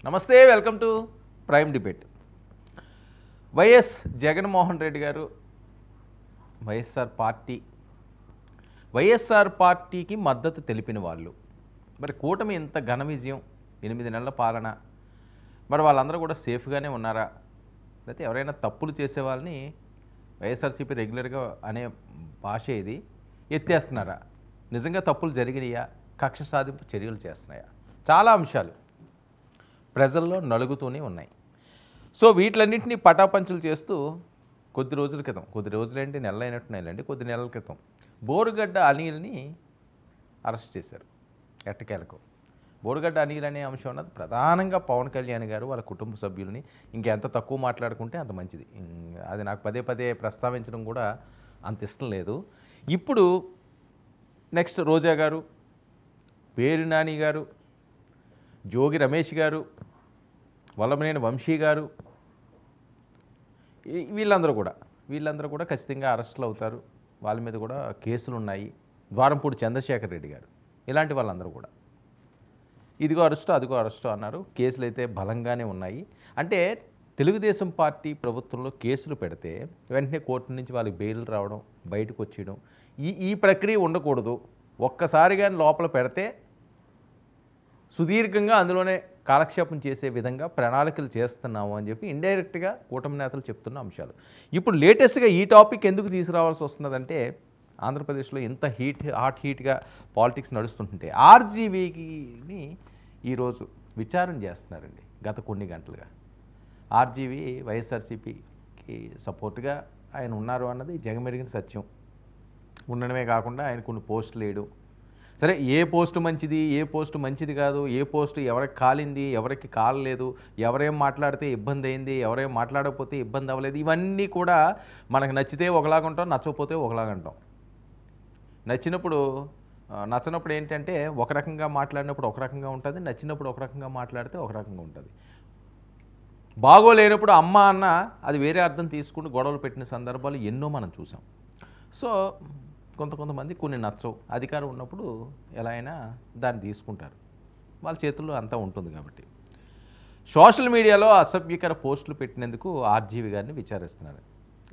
నమస్తే, welcome to prime debate. YS Jaganmohan Reddy గారు వైఎస్ఆర్ పార్టీకి మద్దతు తెలిపిన వాళ్ళు, మరి కూటమి ఇంత ఘన విజయం, 8 నెలల పాలన, మరి వాళ్ళందరూ కూడా సేఫ్గానే ఉన్నారా? లేకపోతే ఎవరైనా తప్పులు చేసే వాళ్ళని వైఎస్ఆర్సీపీ రెగ్యులర్గా అనే భాష ఇది ఎత్తేస్తున్నారా? నిజంగా తప్పులు జరిగినాయా? కక్ష సాధింపు చర్యలు చేస్తున్నాయా? చాలా అంశాలు ప్రజల్లో నలుగుతూనే ఉన్నాయి. సో వీటిలన్నింటినీ పటాపంచులు చేస్తూ కొద్ది రోజులేంటి, నెలలైనట్టున్నాయిలేండి, కొద్ది నెలల క్రితం బోరుగడ్డ అనిల్ని అరెస్ట్ చేశారు. ఎట్టకేలకు బోరుగడ్డ అనిల్ అనే అంశం అన్నది ప్రధానంగా పవన్ కళ్యాణ్ గారు వాళ్ళ కుటుంబ సభ్యుల్ని ఇంకెంత తక్కువ మాట్లాడుకుంటే అంత మంచిది. అది నాకు పదే పదే ప్రస్తావించడం కూడా అంత ఇష్టం లేదు. ఇప్పుడు నెక్స్ట్ రోజా గారు, పేరు నాని గారు, జోగి రమేష్ గారు, వల్లభనేని వంశీ గారు, వీళ్ళందరూ కూడా ఖచ్చితంగా అరెస్టులు అవుతారు. వాళ్ళ మీద కూడా కేసులు ఉన్నాయి. ద్వారంపూడి చంద్రశేఖర్ రెడ్డి గారు, ఇలాంటి వాళ్ళందరూ కూడా ఇదిగో అరెస్టు అదిగో అరెస్టు అన్నారు. కేసులు అయితే బలంగానే ఉన్నాయి. అంటే తెలుగుదేశం పార్టీ ప్రభుత్వంలో కేసులు పెడితే వెంటనే కోర్టు నుంచి వాళ్ళకి బెయిల్ రావడం, బయటకు వచ్చేయడం, ఈ ప్రక్రియ ఉండకూడదు. ఒక్కసారిగా లోపల పెడితే సుదీర్ఘంగా అందులోనే కాలక్షేపం చేసే విధంగా ప్రణాళికలు చేస్తున్నాము అని చెప్పి ఇండైరెక్ట్గా కూటమి నేతలు చెప్తున్న అంశాలు. ఇప్పుడు లేటెస్ట్గా ఈ టాపిక్ ఎందుకు తీసుకురావాల్సి వస్తున్నదంటే, ఆంధ్రప్రదేశ్లో ఇంత హాట్ హీట్గా పాలిటిక్స్ నడుస్తుంటే ఆర్జీవీని ఈరోజు విచారణ చేస్తున్నారండి. గత కొన్ని గంటలుగా ఆర్జీవీ వైఎస్ఆర్సీపీకి సపోర్ట్గా ఆయన ఉన్నారు అన్నది జగమెరిగిన సత్యం. ఉండడమే కాకుండా ఆయన కొన్ని పోస్టులు వేయడం, సరే ఏ పోస్టు మంచిది, ఏ పోస్టు మంచిది కాదు, ఏ పోస్టు ఎవరికి కాలింది, ఎవరికి కాలలేదు, ఎవరేం మాట్లాడితే ఇబ్బంది అయింది, ఎవరేం మాట్లాడకపోతే ఇబ్బంది అవ్వలేదు, ఇవన్నీ కూడా మనకు నచ్చితే ఒకలాగా ఉంటాం, నచ్చకపోతే ఒకలాగా అంటాం. నచ్చినప్పుడు ఏంటంటే ఒక రకంగా మాట్లాడినప్పుడు ఒక రకంగా ఉంటుంది, నచ్చినప్పుడు ఒక రకంగా మాట్లాడితే ఒక రకంగా ఉంటుంది. బాగోలేనప్పుడు అమ్మ అన్న అది వేరే అర్థం తీసుకుని గొడవలు పెట్టిన సందర్భాలు ఎన్నో మనం చూసాం. సో కొంతమంది కొన్ని నచ్చవు, అధికారం ఉన్నప్పుడు ఎలా అయినా దాన్ని తీసుకుంటారు, వాళ్ళ చేతుల్లో అంతా ఉంటుంది. కాబట్టి సోషల్ మీడియాలో అసభ్యకర పోస్టులు పెట్టినందుకు ఆర్జీవీ గారిని విచారిస్తున్నారు.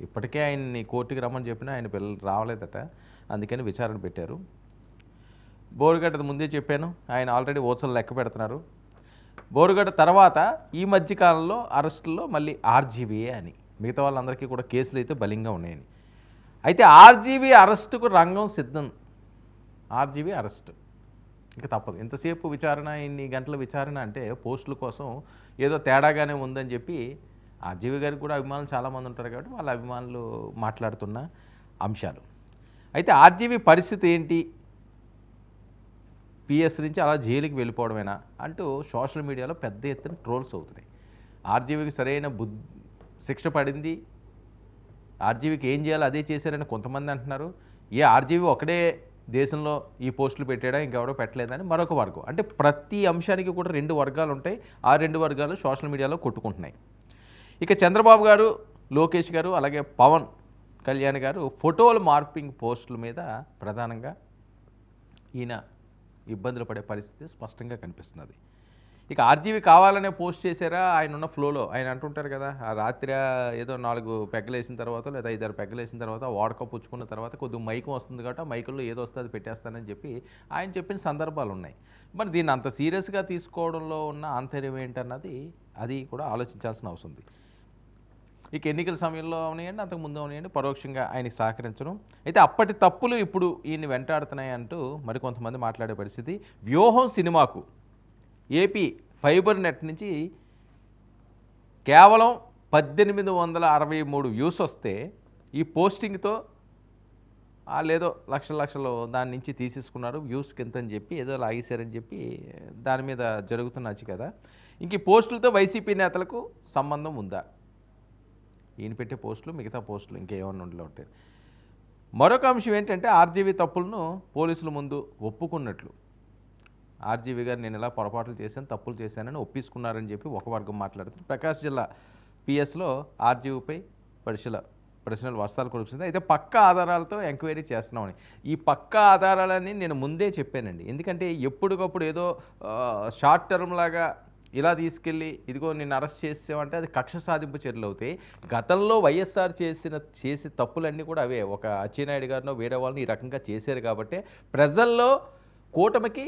ఇప్పటికే ఆయన్ని కోర్టుకి రమ్మని చెప్పినా ఆయన పిల్లలు రావలేదట, అందుకని విచారణ పెట్టారు. బోరుగడ్డ ముందే చెప్పాను, ఆయన ఆల్రెడీ ఓచలు లెక్క పెడుతున్నారు. బోరుగడ్డ తర్వాత ఈ మధ్యకాలంలో అరెస్టుల్లో మళ్ళీ ఆర్జీవీయే అని, మిగతా వాళ్ళందరికీ కూడా కేసులు అయితే బలంగా ఉన్నాయని. అయితే ఆర్జీవీ అరెస్టుకు రంగం సిద్ధం. ఆర్జీవీ అరెస్ట్ ఇంకా తప్పదు. ఇంతసేపు విచారణ, ఇన్ని గంటల విచారణ అంటే పోస్టుల కోసం ఏదో తేడాగానే ఉందని చెప్పి ఆర్జీవీ గారికి కూడా అభిమానులు చాలామంది ఉంటారు కాబట్టి వాళ్ళ అభిమానులు మాట్లాడుతున్న అంశాలు. అయితే ఆర్జీవీ పరిస్థితి ఏంటి, పిఎస్ నుంచి అలా జైలుకి వెళ్ళిపోవడమేనా అంటూ సోషల్ మీడియాలో పెద్ద ఎత్తున ట్రోల్స్ అవుతున్నాయి. ఆర్జీవీకి సరైన శిక్ష పడింది, ఆర్జీవీకి ఏం చేయాలో అదే చేశారని కొంతమంది అంటున్నారు. ఆర్జీవీ ఒకడే దేశంలో ఈ పోస్టులు పెట్టాడా, ఇంకెవరో పెట్టలేదని మరొక వర్గం. అంటే ప్రతి అంశానికి కూడా 2 వర్గాలు ఉంటాయి. ఆ 2 వర్గాలు సోషల్ మీడియాలో కొట్టుకుంటున్నాయి. ఇక చంద్రబాబు గారు, లోకేష్ గారు, అలాగే పవన్ కళ్యాణ్ గారు ఫోటోలు మార్పింగ్ పోస్టుల మీద ప్రధానంగా ఈయన ఇబ్బందులు పడే పరిస్థితి స్పష్టంగా కనిపిస్తున్నది. ఇక ఆర్జీవీ కావాలనే పోస్ట్ చేశారా, ఆయన ఉన్న ఫ్లోలో ఆయన అంటుంటారు కదా, ఆ రాత్రి ఏదో 4 పెగ్గలు వేసిన తర్వాత లేదా 5-6 పెగ్గలు వేసిన తర్వాత వాడక పుచ్చుకున్న తర్వాత కొద్దిగా మైకం వస్తుంది కాబట్టి ఆ మైకుల్లో ఏదో వస్తే అది పెట్టేస్తానని చెప్పి ఆయన చెప్పిన సందర్భాలు ఉన్నాయి. మరి దీన్ని అంత సీరియస్గా తీసుకోవడంలో ఉన్న ఆంతర్యం ఏంటన్నది అది కూడా ఆలోచించాల్సిన అవసరం ఉంది. ఇక ఎన్నికల సమయంలో అవనియండి, అంతకుముందు అవనియండి, పరోక్షంగా ఆయనకి సహకరించడం. అయితే అప్పటి తప్పులు ఇప్పుడు ఈయన్ని వెంటాడుతున్నాయి అంటూ మరికొంతమంది మాట్లాడే పరిస్థితి. వ్యూహం సినిమాకు ఏపీ ఫైబర్ నెట్ నుంచి కేవలం 1863 వ్యూస్ వస్తే ఈ పోస్టింగ్తో లేదో లక్షలు దాని నుంచి తీసేసుకున్నారు, వ్యూస్కి ఎంత అని చెప్పి ఏదో లాగేశారని చెప్పి దాని మీద జరుగుతున్నచ్చు కదా. ఇంక ఈ పోస్టులతో వైసీపీ నేతలకు సంబంధం ఉందా? ఈయన పెట్టే పోస్టులు మిగతా పోస్టులు ఇంకేమన్నా ఉండలో ఉంటాయి. మరొక అంశం ఏంటంటే ఆర్జీవీ తప్పులను పోలీసుల ముందు ఒప్పుకున్నట్లు, ఆర్జీవీ గారు నేను ఇలా పొరపాట్లు చేశాను, తప్పులు చేశానని ఒప్పించుకున్నారని చెప్పి ఒక వర్గం మాట్లాడుతుంది. ప్రకాశం జిల్లా పిఎస్లో ఆర్జీవీపై ప్రశ్నలు వర్షాలు కురిసింది. అయితే పక్కా ఆధారాలతో ఎంక్వైరీ చేస్తున్నామని, ఈ పక్కా ఆధారాలని నేను ముందే చెప్పానండి. ఎందుకంటే ఎప్పటికప్పుడు ఏదో షార్ట్ టర్మ్ లాగా ఇలా తీసుకెళ్ళి ఇదిగో నిన్ను అరెస్ట్ చేసామంటే అది కక్ష సాధింపు చర్యలు అవుతాయి. గతంలో వైఎస్ఆర్ చేసే తప్పులన్నీ కూడా అవే. ఒక అచ్చెన్నాయుడు గారినో వేరే వాళ్ళని ఈ రకంగా చేశారు కాబట్టి ప్రజల్లో కూటమికి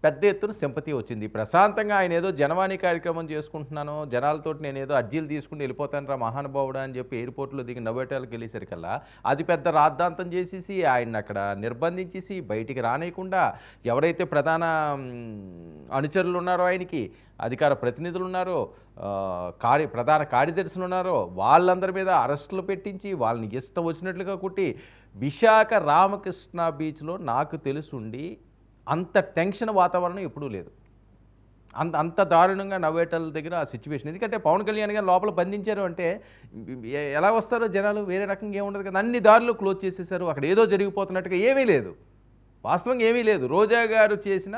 పెద్ద ఎత్తున సింపతి వచ్చింది. ప్రశాంతంగా ఆయన ఏదో జనవాణి కార్యక్రమం చేసుకుంటున్నాను, జనాలతోటి నేను ఏదో అర్జీలు తీసుకుని వెళ్ళిపోతాను రా మహానుభావుడా అని చెప్పి ఎయిర్పోర్ట్లో దిగి నవ్వేటాలకు వెళ్ళేసరికల్లా అది పెద్ద రాద్ధాంతం చేసేసి ఆయన్ని అక్కడ నిర్బంధించేసి బయటికి రానియకుండా ఎవరైతే ప్రధాన అనుచరులు ఉన్నారో ఆయనకి అధికార ప్రతినిధులు ఉన్నారో ప్రధాన కార్యదర్శులు ఉన్నారో వాళ్ళందరి మీద అరెస్టులు పెట్టించి వాళ్ళని ఇష్టం వచ్చినట్లుగా కుట్టి విశాఖ రామకృష్ణ బీచ్లో నాకు తెలుసుండి అంత టెన్షన్ వాతావరణం ఎప్పుడూ లేదు. అంత దారుణంగా నవ్వేటల దగ్గర ఆ సిచ్యువేషన్. ఎందుకంటే పవన్ కళ్యాణ్ గారు లోపల బంధించారు అంటే ఎలా వస్తారో జనాలు వేరే రకంగా ఏముండదు కదా. అన్ని దారులు క్లోజ్ చేసేసారు. అక్కడ ఏదో జరిగిపోతున్నట్టుగా ఏమీ లేదు, వాస్తవంగా ఏమీ లేదు. రోజా గారు చేసిన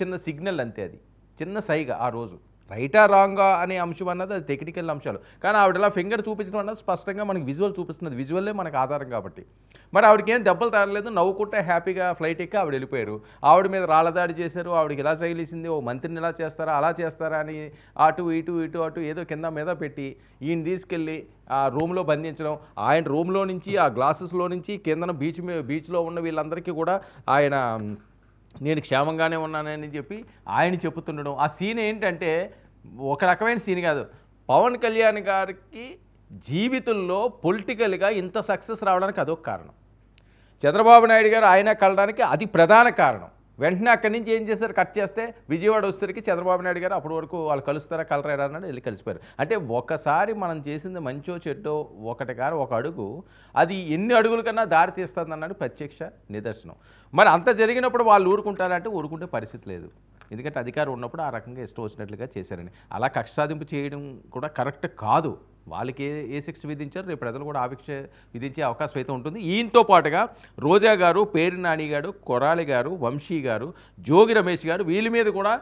చిన్న సిగ్నల్ అంతే, అది చిన్న సైగ. ఆ రోజు రైటా రాంగా అనే అంశం అన్నది అది టెక్నికల్ అంశాలు, కానీ ఆవిడ ఇలా ఫింగర్ చూపించడం అన్నది స్పష్టంగా మనకి విజువల్ చూపిస్తున్నది. విజువల్లే మనకు ఆధారం కాబట్టి మరి ఆవిడకి ఏం దెబ్బలు తాగలేదు, నవ్వుకుంటే హ్యాపీగా ఫ్లైట్ ఎక్కి ఆవిడ వెళ్ళిపోయారు. ఆవిడ మీద రాళ్ళదాడి చేశారు, ఆవిడకి ఇలా తగిలేసింది, ఓ మంత్రిని ఇలా చేస్తారా అలా చేస్తారా అని అటు ఇటు ఏదో కింద మీద పెట్టి ఈయన తీసుకెళ్ళి ఆ రూమ్లో బంధించడం. ఆయన రూమ్లో నుంచి ఆ గ్లాసెస్లో నుంచి కిందన బీచ్లో ఉన్న వీళ్ళందరికీ కూడా ఆయన నేను క్షేమంగానే ఉన్నానని చెప్పి ఆయన చెప్పుతుండడం. ఆ సీన్ ఏంటంటే ఒక రకమైన సీన్ కాదు. పవన్ కళ్యాణ్ గారికి జీవితంలో పొలిటికల్గా ఇంత సక్సెస్ రావడానికి అదొక కారణం. చంద్రబాబు నాయుడు గారు ఆయన కలడానికి అది ప్రధాన కారణం. వెంటనే అక్కడి నుంచి ఏం చేశారు, కట్ చేస్తే విజయవాడ వచ్చేసరికి చంద్రబాబు నాయుడు గారు అప్పటి వరకు వాళ్ళు కలుస్తారా కలరారా అన్నాడు, వెళ్ళి కలిసిపోయారు. అంటే ఒకసారి మనం చేసింది మంచో చెడ్డో ఒకటి కాదు ఒక అడుగు, అది ఎన్ని అడుగుల కన్నా దారి తీస్తుంది అన్నాడు ప్రత్యక్ష నిదర్శనం. మరి అంత జరిగినప్పుడు వాళ్ళు ఊరుకుంటారంటే ఊరుకుంటే పరిస్థితి లేదు. ఎందుకంటే అధికారం ఉన్నప్పుడు ఆ రకంగా ఇష్టం వచ్చినట్లుగా చేశారని. అలా కక్ష సాధింపు చేయడం కూడా కరెక్ట్ కాదు. వాళ్ళకి ఏ శిక్ష విధించారు, రేపు ప్రజలు కూడా ఆ శిక్ష విధించే అవకాశం అయితే ఉంటుంది. ఈయనతో పాటుగా రోజా గారు, పేరు నాని గారు, కొరాలి గారు, వంశీ గారు, జోగి రమేష్ గారు, వీళ్ళ మీద కూడా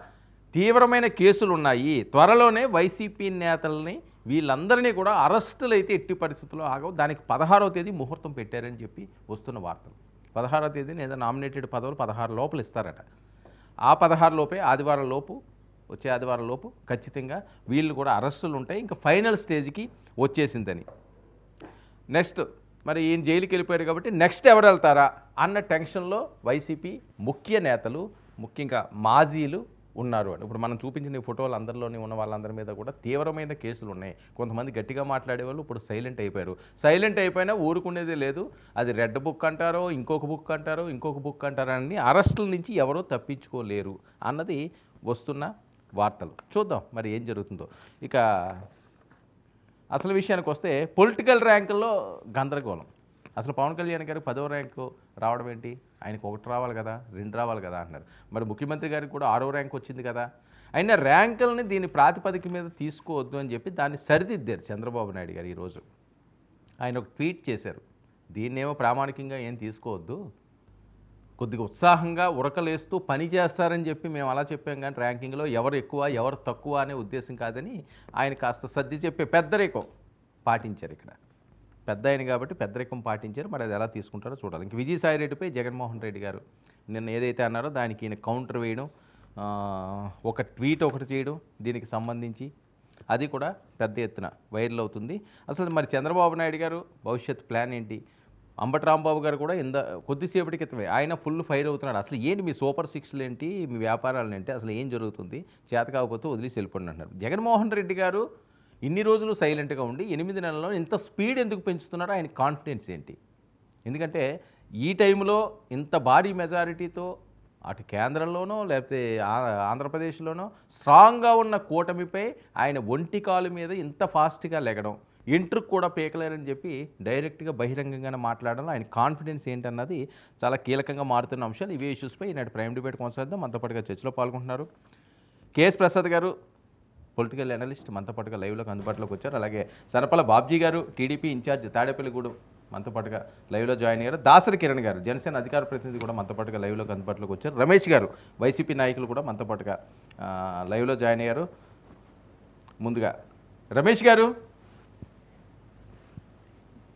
తీవ్రమైన కేసులు ఉన్నాయి. త్వరలోనే వైసీపీ నేతల్ని వీళ్ళందరినీ కూడా అరెస్టులు అయితే ఎట్టి పరిస్థితుల్లో ఆగవు. దానికి 16వ తేదీ ముహూర్తం పెట్టారని చెప్పి వస్తున్న వార్తలు. 16వ తేదీని ఏదో నామినేటెడ్ పదవులు 16 లోపల ఇస్తారట. ఆ 16 లోపే ఆదివారం లోపు, వచ్చే ఆదివారం లోపు ఖచ్చితంగా వీళ్ళు కూడా అరెస్టులు ఉంటాయి. ఇంకా ఫైనల్ స్టేజ్కి వచ్చేసిందని. నెక్స్ట్ మరి ఈయన జైలుకి వెళ్ళిపోయారు కాబట్టి నెక్స్ట్ ఎవరు వెళ్తారా అన్న టెన్షన్లో వైసీపీ ముఖ్య నేతలు, ముఖ్యంగా మాజీలు ఉన్నారు అని. ఇప్పుడు మనం చూపించిన ఈ ఫోటోలు అందరిలోని ఉన్న వాళ్ళందరి మీద కూడా తీవ్రమైన కేసులు ఉన్నాయి. కొంతమంది గట్టిగా మాట్లాడేవాళ్ళు ఇప్పుడు సైలెంట్ అయిపోయారు. సైలెంట్ అయిపోయినా ఊరుకునేది లేదు. అది రెడ్ బుక్ అంటారో, ఇంకొక బుక్ అంటారో, ఇంకొక బుక్ అంటారో అని అరెస్టుల నుంచి ఎవరో తప్పించుకోలేరు అన్నది వస్తున్న వార్తలు. చూద్దాం మరి ఏం జరుగుతుందో. ఇక అసలు విషయానికి వస్తే పొలిటికల్ ర్యాంకుల్లో గందరగోళం. అసలు పవన్ కళ్యాణ్ గారికి 10వ ర్యాంకు రావడం ఏంటి, ఆయనకు 1 రావాలి కదా, 2 రావాలి కదా అంటున్నారు. మరి ముఖ్యమంత్రి గారికి కూడా 6వ ర్యాంక్ వచ్చింది కదా. అయినా ర్యాంకులని దీని ప్రాతిపదిక మీద తీసుకోవద్దు అని చెప్పి దాన్ని సరిదిద్దారు చంద్రబాబు నాయుడు గారు. ఈరోజు ఆయన ఒక ట్వీట్ చేశారు, దీన్నేమో ప్రామాణికంగా ఏం తీసుకోవద్దు, కొద్దిగా ఉత్సాహంగా ఉరకలేస్తూ పని చేస్తారని చెప్పి మేము అలా చెప్పాం, కానీ ర్యాంకింగ్లో ఎవరు ఎక్కువ ఎవరు తక్కువ అనే ఉద్దేశం కాదని ఆయన కాస్త సర్ది చెప్పే పెద్దరికం పాటించారు. ఇక్కడ పెద్ద ఆయన కాబట్టి పెద్దరికం పాటించారు. మరి అది ఎలా తీసుకుంటారో చూడాలి. ఇంక విజయసాయి రెడ్డిపై జగన్మోహన్ రెడ్డి గారు నిన్న ఏదైతే అన్నారో దానికి ఈయన కౌంటర్ వేయడం, ఒక ట్వీట్ ఒకటి చేయడం దీనికి సంబంధించి, అది కూడా పెద్ద ఎత్తున వైరల్ అవుతుంది. అసలు మరి చంద్రబాబు నాయుడు గారు భవిష్యత్ ప్లాన్ ఏంటి? అంబటి రాంబాబు గారు కూడా కొద్దిసేపటి క్రితమే ఆయన ఫుల్ ఫైర్ అవుతున్నాడు. అసలు ఏంటి మీ సూపర్ సిక్స్లు ఏంటి, మీ వ్యాపారాలు ఏంటి, అసలు ఏం జరుగుతుంది, చేత కాకపోతే వదిలేసి వెళ్ళిపోండి అంటున్నారు. జగన్మోహన్ రెడ్డి గారు ఇన్ని రోజులు సైలెంట్గా ఉండి 8 నెలల్లో ఇంత స్పీడ్ ఎందుకు పెంచుతున్నారో ఆయన కాన్ఫిడెన్స్ ఏంటి? ఎందుకంటే ఈ టైంలో ఇంత భారీ మెజారిటీతో అటు కేంద్రంలోనో లేకపోతే ఆంధ్రప్రదేశ్లోనో స్ట్రాంగ్గా ఉన్న కూటమిపై ఆయన ఒంటి కాలు మీద ఇంత ఫాస్ట్గా లెగడం, ఇంటర్కి కూడా పీకలేరని చెప్పి డైరెక్ట్గా బహిరంగంగానే మాట్లాడడం, ఆయన కాన్ఫిడెన్స్ ఏంటన్నది చాలా కీలకంగా మారుతున్న అంశాలు. ఇవే ఇష్యూస్పై ఈనాటి ప్రైమ్ డిబేట్ కొనసాగిద్దాం. మనతో పాటుగా చర్చలో పాల్గొంటున్నారు కేఎస్ ప్రసాద్ గారు, పొలిటికల్ అనలిస్ట్, మనతో పాటుగా లైవ్లోకి అందుబాటులోకి వచ్చారు. అలాగే సనపల బాబ్జీ గారు, టీడీపీ ఇన్ఛార్జ్ తాడేపల్లిగూడెం, మనతో పాటుగా లైవ్లో జాయిన్ అయ్యారు. దాసరి కిరణ్ గారు, జనసేన అధికార ప్రతినిధి కూడా మనతో పాటుగా లైవ్లోకి అందుబాటులోకి వచ్చారు. రమేష్ గారు, వైసీపీ నాయకులు కూడా మనతో పాటుగా లైవ్లో జాయిన్ అయ్యారు. ముందుగా రమేష్ గారు.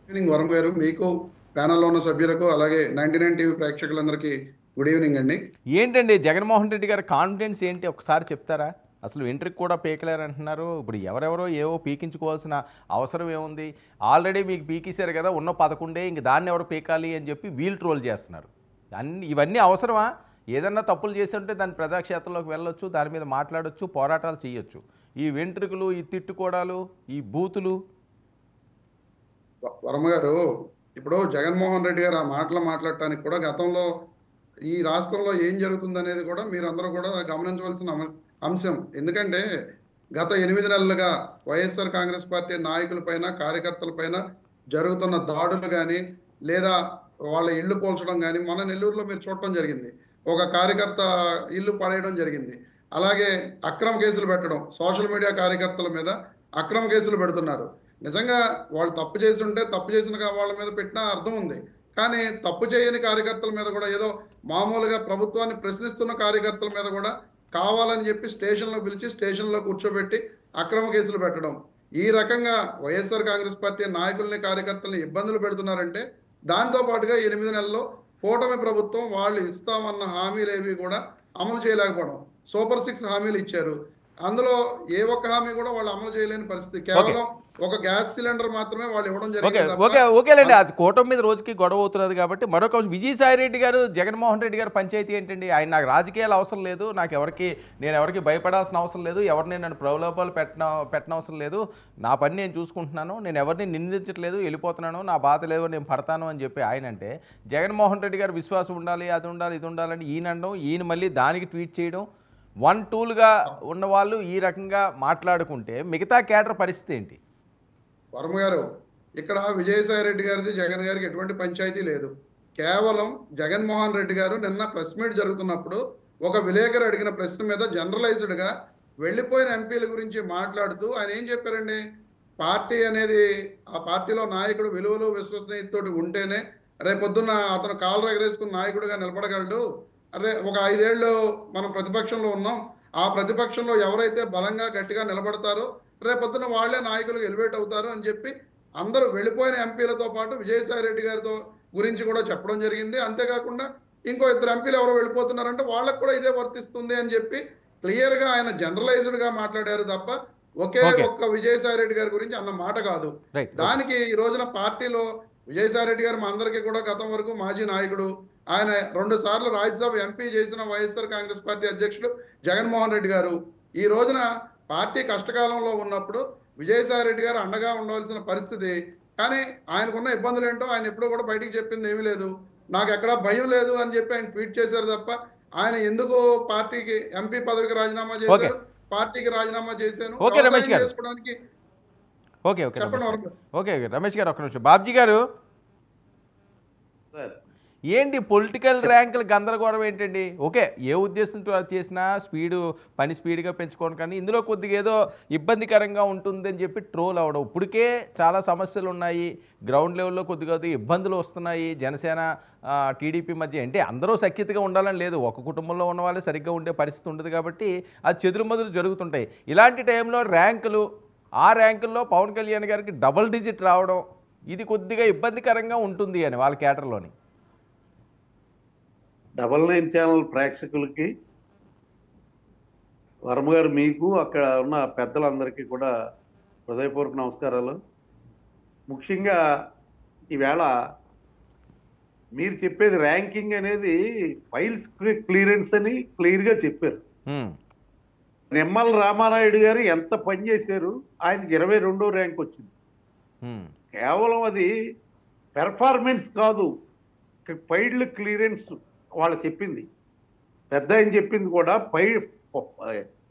గుడ్ ఈవినింగ్ వరం గారు, మీకు ప్యానల్లో ఉన్న సభ్యులకు అలాగే 99 టీవీ ప్రేక్షకులందరికీ గుడ్ ఈవినింగ్ అండి. ఏంటండి జగన్మోహన్ రెడ్డి గారి కాన్ఫిడెన్స్ ఏంటి ఒకసారి చెప్తారా? అసలు వెంట్రుకు కూడా పీకలేరు అంటున్నారు. ఇప్పుడు ఎవరెవరో ఏవో పీకించుకోవాల్సిన అవసరం ఏముంది? ఆల్రెడీ మీకు పీకేశారు కదా! ఉన్న 11 ఇంక దాన్ని ఎవరు పీకాలి అని చెప్పి వీళ్ళు ట్రోల్ చేస్తున్నారు. ఇవన్నీ అవసరమా? ఏదన్నా తప్పులు చేసి ఉంటే దాన్ని ప్రజాక్షేత్రంలోకి వెళ్ళొచ్చు, దాని మీద మాట్లాడొచ్చు, పోరాటాలు చేయొచ్చు. ఈ వెంట్రుకలు, ఈ తిట్టుకోవడాలు, ఈ బూతులు. వర్మ గారు, ఇప్పుడు జగన్మోహన్ రెడ్డి గారు ఆ మాటలు మాట్లాడటానికి కూడా గతంలో ఈ రాష్ట్రంలో ఏం జరుగుతుందనేది కూడా మీరందరూ కూడా గమనించవలసిన అంశం. ఎందుకంటే గత 8 నెలలుగా వైఎస్ఆర్ కాంగ్రెస్ పార్టీ నాయకులపైన, కార్యకర్తలపైన జరుగుతున్న దాడులు కానీ, లేదా వాళ్ళ ఇళ్ళు కూల్చడం కానీ, మన నెల్లూరులో మీరు చూడటం జరిగింది. ఒక కార్యకర్త ఇల్లు పడేయడం జరిగింది. అలాగే అక్రమ కేసులు పెట్టడం, సోషల్ మీడియా కార్యకర్తల మీద అక్రమ కేసులు పెడుతున్నారు. నిజంగా వాళ్ళు తప్పు చేసి ఉంటే తప్పు చేసిన వాళ్ళ మీద పెట్టినా అర్థం ఉంది. కానీ తప్పు చేయని కార్యకర్తల మీద కూడా ఏదో మామూలుగా ప్రభుత్వాన్ని ప్రశ్నిస్తున్న కార్యకర్తల మీద కూడా కావాలని చెప్పి స్టేషన్లో పిలిచి స్టేషన్లో కూర్చోబెట్టి అక్రమ కేసులు పెట్టడం, ఈ రకంగా వైఎస్ఆర్ కాంగ్రెస్ పార్టీ నాయకుల్ని కార్యకర్తల్ని ఇబ్బందులు పెడుతున్నారంటే, దాంతో పాటుగా 8 నెలల్లో కూటమి ప్రభుత్వం వాళ్ళు ఇస్తామన్న హామీలు ఏవి కూడా అమలు చేయలేకపోవడం. సూపర్ 6 హామీలు ఇచ్చారు. అందులో ఏ ఒక్క హామీ కూడా వాళ్ళు అమలు చేయలేని పరిస్థితి. కేవలం ఒక గ్యాస్ సిలిండర్ మాత్రమే వాళ్ళు ఇవ్వడం జరిగింది. ఓకేలేండి. అది కూటమి మీద రోజుకి గొడవ అవుతున్నది కాబట్టి మరొక విజయసాయి రెడ్డి గారు, జగన్మోహన్ రెడ్డి గారు పంచాయతీ ఏంటండి? ఆయన నాకు రాజకీయాలు అవసరం లేదు, నేను ఎవరికి భయపడాల్సిన అవసరం లేదు, ఎవరిని నన్ను ప్రలోభాలు పెట్టనవసరం లేదు, నా పని నేను చూసుకుంటున్నాను, నేను ఎవరిని నిందించట్లేదు, వెళ్ళిపోతున్నాను, నా బాధ లేదు, నేను పడతాను అని చెప్పి ఆయన అంటే, జగన్మోహన్ రెడ్డి గారు విశ్వాసం ఉండాలి, అది ఉండాలి, ఇది ఉండాలని ఈయన అనడం, ఈయన మళ్ళీ దానికి ట్వీట్ చేయడం, వన్ టూల్గా ఉన్నవాళ్ళు ఈ రకంగా మాట్లాడుకుంటే మిగతా కేడర్ పరిస్థితి ఏంటి? వర్మ గారు, ఇక్కడ విజయసాయి రెడ్డి గారిది జగన్ గారికి ఎటువంటి పంచాయతీ లేదు. కేవలం జగన్మోహన్ రెడ్డి గారు నిన్న ప్రెస్ మీట్ జరుగుతున్నప్పుడు ఒక విలేకరు అడిగిన ప్రశ్న మీద జనరలైజ్డ్గా వెళ్ళిపోయిన ఎంపీల గురించి మాట్లాడుతూ ఆయన ఏం చెప్పారండి? పార్టీ అనేది, ఆ పార్టీలో నాయకుడు విలువలు విశ్వసనీయతతోటి ఉంటేనే రేపొద్దున్న అతను కాలు ఎగరేసుకున్న నాయకుడిగా నిలబడగలడు. అరే, ఒక 5 ఏళ్ళు మనం ప్రతిపక్షంలో ఉన్నాం, ఆ ప్రతిపక్షంలో ఎవరైతే బలంగా గట్టిగా నిలబడతారో రేపొద్దున వాళ్లే నాయకులు ఎలివేట్ అవుతారు అని చెప్పి అందరూ వెళ్ళిపోయిన ఎంపీలతో పాటు విజయసాయి రెడ్డి గారితో గురించి కూడా చెప్పడం జరిగింది. అంతేకాకుండా ఇంకో 2 ఎంపీలు ఎవరో వెళ్ళిపోతున్నారంటే వాళ్ళకు కూడా ఇదే వర్తిస్తుంది అని చెప్పి క్లియర్గా ఆయన జనరలైజ్డ్గా మాట్లాడారు తప్ప ఒకే ఒక్క విజయసాయి రెడ్డి గారి గురించి అన్న మాట కాదు. దానికి ఈ రోజున పార్టీలో విజయసాయి రెడ్డి గారు మా అందరికీ కూడా గతం వరకు మాజీ నాయకుడు, ఆయన 2 సార్లు రాజ్యసభ ఎంపీ చేసిన వైఎస్ఆర్ కాంగ్రెస్ పార్టీ అధ్యక్షుడు జగన్మోహన్ రెడ్డి గారు ఈ రోజున పార్టీ కష్టకాలంలో ఉన్నప్పుడు విజయసాయి రెడ్డి గారు అండగా ఉండవలసిన పరిస్థితి. కానీ ఆయనకున్న ఇబ్బందులు ఏంటో ఆయన ఎప్పుడూ కూడా బయటికి చెప్పింది ఏమీ లేదు. నాకు ఎక్కడా భయం లేదు అని చెప్పి ఆయన ట్వీట్ చేశారు తప్ప ఆయన ఎందుకు పార్టీకి ఎంపీ పదవికి రాజీనామా చేశారు, పార్టీకి రాజీనామా చేశాను చేసుకోవడానికి. చెప్పండి రమేష్ గారు, ఒక్క నిమిషం. బాబ్జీ గారు, ఏంటి పొలిటికల్ ర్యాంకులు గందరగోళం ఏంటండి? ఓకే, ఏ ఉద్దేశంతో అది చేసినా పని స్పీడ్గా పెంచుకోవడం, కానీ ఇందులో కొద్దిగా ఏదో ఇబ్బందికరంగా ఉంటుందని చెప్పి ట్రోల్ అవ్వడం. ఇప్పటికే చాలా సమస్యలు ఉన్నాయి, గ్రౌండ్ లెవెల్లో కొద్దిగా ఇబ్బందులు వస్తున్నాయి. జనసేన టీడీపీ మధ్య అంటే అందరూ సఖ్యతగా ఉండాలని లేదు, ఒక కుటుంబంలో ఉన్న వాళ్ళే సరిగ్గా ఉండే పరిస్థితి ఉండదు కాబట్టి అది చెదురుమదురు జరుగుతుంటాయి. ఇలాంటి టైంలో ఆ ర్యాంకుల్లో పవన్ కళ్యాణ్ గారికి డబుల్ డిజిట్ రావడం, ఇది కొద్దిగా ఇబ్బందికరంగా ఉంటుంది అని వాళ్ళ కేటర్లోని. 99 ఛానల్ ప్రేక్షకులకి, వర్మ గారు, మీకు అక్కడ ఉన్న పెద్దలందరికీ కూడా హృదయపూర్వక నమస్కారాలు. ముఖ్యంగా ఈవేళ మీరు చెప్పేది ర్యాంకింగ్ అనేది ఫైల్స్ క్లియరెన్స్ అని క్లియర్గా చెప్పారు. నిమ్మల రామానాయుడు గారు ఎంత పని చేశారు, ఆయనకి 22వ ర్యాంక్ వచ్చింది. కేవలం అది పెర్ఫార్మెన్స్ కాదు, ఫైల్ క్లియరెన్స్ వాళ్ళు చెప్పింది. పెద్ద ఆయన చెప్పింది కూడా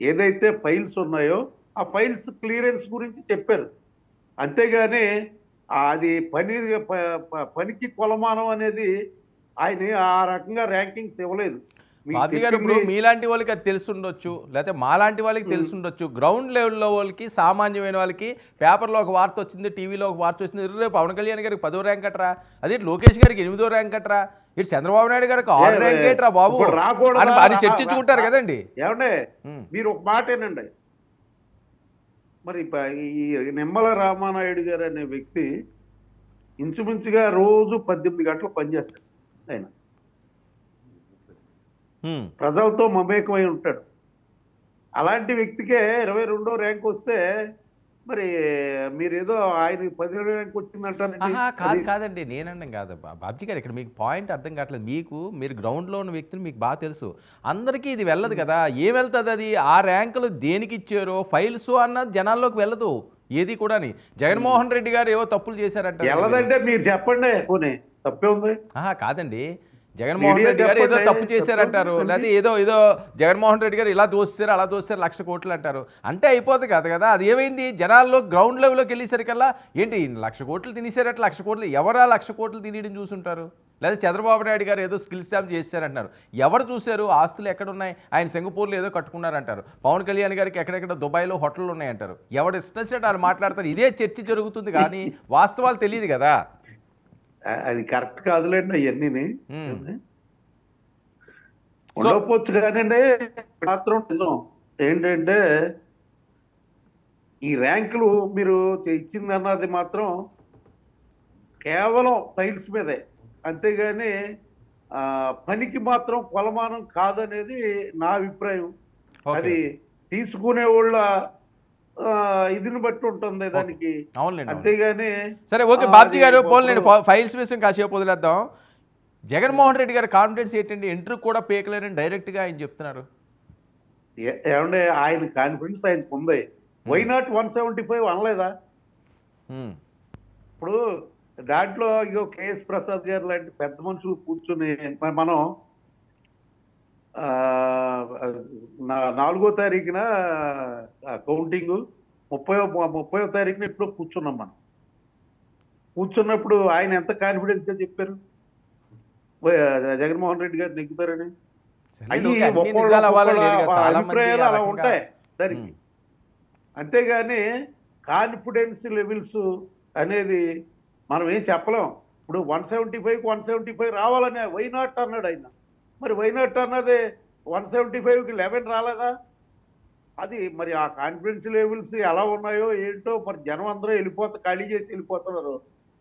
ఏదైతే ఫైల్స్ ఉన్నాయో ఆ ఫైల్స్ క్లియరెన్స్ గురించి చెప్పారు. అంతేగాని అది పనికి కొలమానం అనేది ఆయన ఆ రకంగా ర్యాంకింగ్స్ ఇవ్వలేదు. బాబీ గారు, ఇప్పుడు మీలాంటి వాళ్ళకి అది తెలుసుండొచ్చు, లేకపోతే మాలాంటి వాళ్ళకి తెలుసుండొచ్చు. గ్రౌండ్ లెవెల్లో వాళ్ళకి, సామాన్యమైన వాళ్ళకి పేపర్లో ఒక వార్త వచ్చింది, టీవీలో ఒక వార్త వచ్చింది, రేపు పవన్ కళ్యాణ్ గారికి 10వ ర్యాంక్ అట్రా, అదే లోకేష్ గారికి 8వ ర్యాంక్ అట్రా, ఇటు చంద్రబాబు నాయుడు గారికి 6 ర్యాంక్ ఏట్రా బాబు అని చర్చించుకుంటారు కదండి. ఏమంటే మీరు ఒక మాట ఏనండి, మరి ఈ నిమ్మల రామానాయుడు గారు అనే వ్యక్తి ఇంచుమించుగా రోజు 18 గంటలు పనిచేస్తాడు. ఆయన ప్రజలతో మమేకమై ఉంటాడు. అలాంటి వ్యక్తికే 22వ ర్యాంక్ వస్తే మరి మీరేదో ఆయనకి 10వ ర్యాంక్ వచ్చిందంటారండి. కాదు కాదండి, నేనండం కాదు బాబ్జీ గారు, ఇక్కడ మీకు పాయింట్ అర్థం కావట్లేదు. మీరు గ్రౌండ్లో ఉన్న వ్యక్తులు మీకు బాగా తెలుసు. అందరికీ ఇది వెళ్ళదు కదా. ఏం వెళ్తుంది అది? ఆ ర్యాంకులు దేనికి ఇచ్చారో ఫైల్స్ అన్నది జనాల్లోకి వెళ్ళదు ఏది కూడా. జగన్మోహన్ రెడ్డి గారు ఏవో తప్పులు చేశారంట. వెళ్ళదంటే మీరు చెప్పండి, పోనీ తప్పే ఉంది. కాదండి, జగన్మోహన్ రెడ్డి గారు ఏదో తప్పు చేశారంటారు, లేకపోతే ఏదో జగన్మోహన్ రెడ్డి గారు ఇలా దోస్తారు అలా దోస్తారు 1,00,000 కోట్లు అంటారు. అంటే అయిపోతుంది కదా. అది ఏమైంది? జనాల్లో గ్రౌండ్ లెవెల్లోకి వెళ్ళేసరికల్లా ఏంటి 1,00,000 కోట్లు తినేసారట. 1,00,000 కోట్లు ఎవరా 1,00,000 కోట్లు తినేయడం చూసుంటారు? లేదా చంద్రబాబు నాయుడు గారు ఏదో స్కిల్ స్టాప్ చేశారంటున్నారు. ఎవరు చూశారు? ఆస్తులు ఎక్కడున్నాయి? ఆయన సింగపూర్లో ఏదో కట్టుకున్నారంటారు. పవన్ కళ్యాణ్ గారికి ఎక్కడెక్కడ దుబాయ్లో హోటళ్ళు ఉన్నాయంటారు. ఎవరు ఇష్టం వచ్చినట్టు వాళ్ళు మాట్లాడతారు. ఇదే చర్చ జరుగుతుంది కానీ వాస్తవాలు తెలియదు కదా. అది కరెక్ట్ కాదులేండి అవన్నీ ఉండకపోవచ్చు. కానండి మాత్రం నిజం ఏంటంటే ఈ ర్యాంకులు మీరు ఇచ్చిందన్నది మాత్రం కేవలం ఫైల్స్ మీదే, అంతేగాని పనికి మాత్రం కొలమానం కాదనేది నా అభిప్రాయం. అది తీసుకునే వాళ్ళ ఇదిని బట్టి ఉంటుంది దానికి, అంతేగాని. సరే ఓకే బాబ్జీ గారు, పోలేండి ఫైల్స్ విషయం కాసేపు వదిలేద్దాం. జగన్మోహన్ రెడ్డి గారి కాన్ఫిడెన్స్ ఏంటండి? ఎంట్రీ కూడా పేకలేరని డైరెక్ట్గా ఆయన చెప్తున్నారు. ఏమంటే ఆయన కాన్ఫిడెన్స్ ఆయనకు ఉంది. వై నాట్ 175 అనలేదా? ఇప్పుడు దాంట్లో ఇగో కేఎస్ ప్రసాద్ గారు లాంటి పెద్ద మనుషులు కూర్చుని మనం 4వ తారీఖున కౌంటింగ్, 30వ తారీఖున ఇప్పుడు కూర్చున్నాం. మనం కూర్చున్నప్పుడు ఆయన ఎంత కాన్ఫిడెన్స్ గా చెప్పారు జగన్మోహన్ రెడ్డి గారు నెగ్గుతారని? అభిప్రాయాలు అలా ఉంటాయి దానికి. అంతేగాని కాన్ఫిడెన్స్ లెవెల్స్ అనేది మనం ఏం చెప్పలేం. ఇప్పుడు 175 రావాలనే వై నాట్ అన్నాడు ఆయన. మరి వై నాట్ అన్నది 175కి 11 రాలేదా? అది మరి ఆ కాన్ఫిడెన్స్ లెవెల్స్ ఎలా ఉన్నాయో ఏంటో. మరి జనం అందరూ ఖాళీ చేసి వెళ్ళిపోతున్నారు.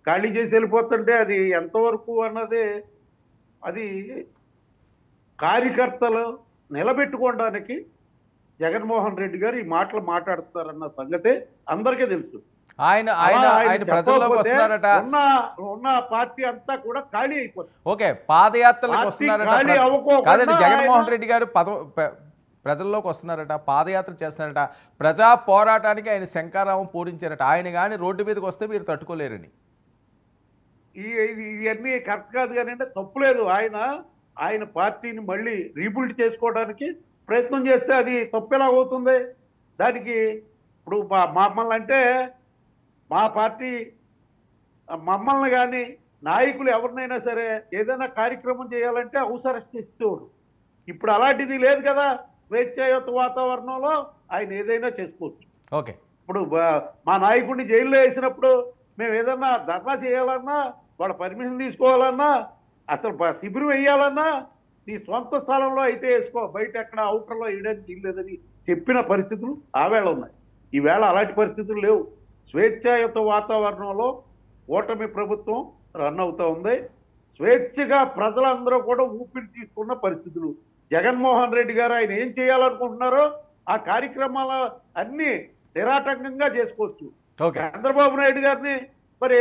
ఖాళీ చేసి వెళ్ళిపోతుంటే అది ఎంతవరకు అన్నది, అది కార్యకర్తలు నిలబెట్టుకోవడానికి జగన్మోహన్ రెడ్డి గారు ఈ మాటలు మాట్లాడుతారన్న సంగతే అందరికీ తెలుసు. ఆయన ప్రజల్లోకి వస్తున్నారట. ఉన్న పార్టీ అంతా కూడా ఖాళీ అయిపోతుంది. ఓకే, పాదయాత్రలకు వస్తున్నారట. కాదండి, జగన్మోహన్ రెడ్డి గారు ప్రజల్లోకి వస్తున్నారట, పాదయాత్ర చేస్తున్నారట, ప్రజా పోరాటానికి ఆయన శంకారావం పూరించారట. ఆయన కానీ రోడ్డు మీదకి వస్తే మీరు తట్టుకోలేరని. ఇవన్నీ కరెక్ట్ కాదు కానీ అంటే తప్పులేదు. ఆయన పార్టీని మళ్ళీ రీబిల్డ్ చేసుకోవడానికి ప్రయత్నం చేస్తే అది తప్పెలా అవుతుంది? దానికి ఇప్పుడు మమ్మల్ని అంటే మా పార్టీ మమ్మల్ని కానీ నాయకులు ఎవరినైనా సరే ఏదైనా కార్యక్రమం చేయాలంటే హౌస్ అరెస్ట్ చేసేవారు. ఇప్పుడు అలాంటిది లేదు కదా. స్వేచ్ఛాయుత వాతావరణంలో ఆయన ఏదైనా చేసుకోవచ్చు. ఓకే, ఇప్పుడు మా నాయకుడిని జైల్లో వేసినప్పుడు మేము ఏదన్నా ధర్నా చేయాలన్నా, వాళ్ళ పర్మిషన్ తీసుకోవాలన్నా, అసలు శిబిరం వేయాలన్నా నీ సొంత స్థలంలో అయితే వేసుకో, బయట ఎక్కడ అవుటర్లో వేయడానికి ఇల్లేదని చెప్పిన పరిస్థితులు ఆవేళ ఉన్నాయి. ఈవేళ అలాంటి పరిస్థితులు లేవు. స్వేచ్ఛాయుత వాతావరణంలో ఓటమి ప్రభుత్వం రన్ అవుతూ ఉంది. స్వేచ్ఛగా ప్రజలందరూ కూడా ఊపిరి తీసుకున్న పరిస్థితులు. జగన్మోహన్ రెడ్డి గారు ఆయన ఏం చేయాలనుకుంటున్నారో ఆ కార్యక్రమాలు అన్ని నిరాటంకంగా చేసుకోవచ్చు. చంద్రబాబు నాయుడు గారిని మరి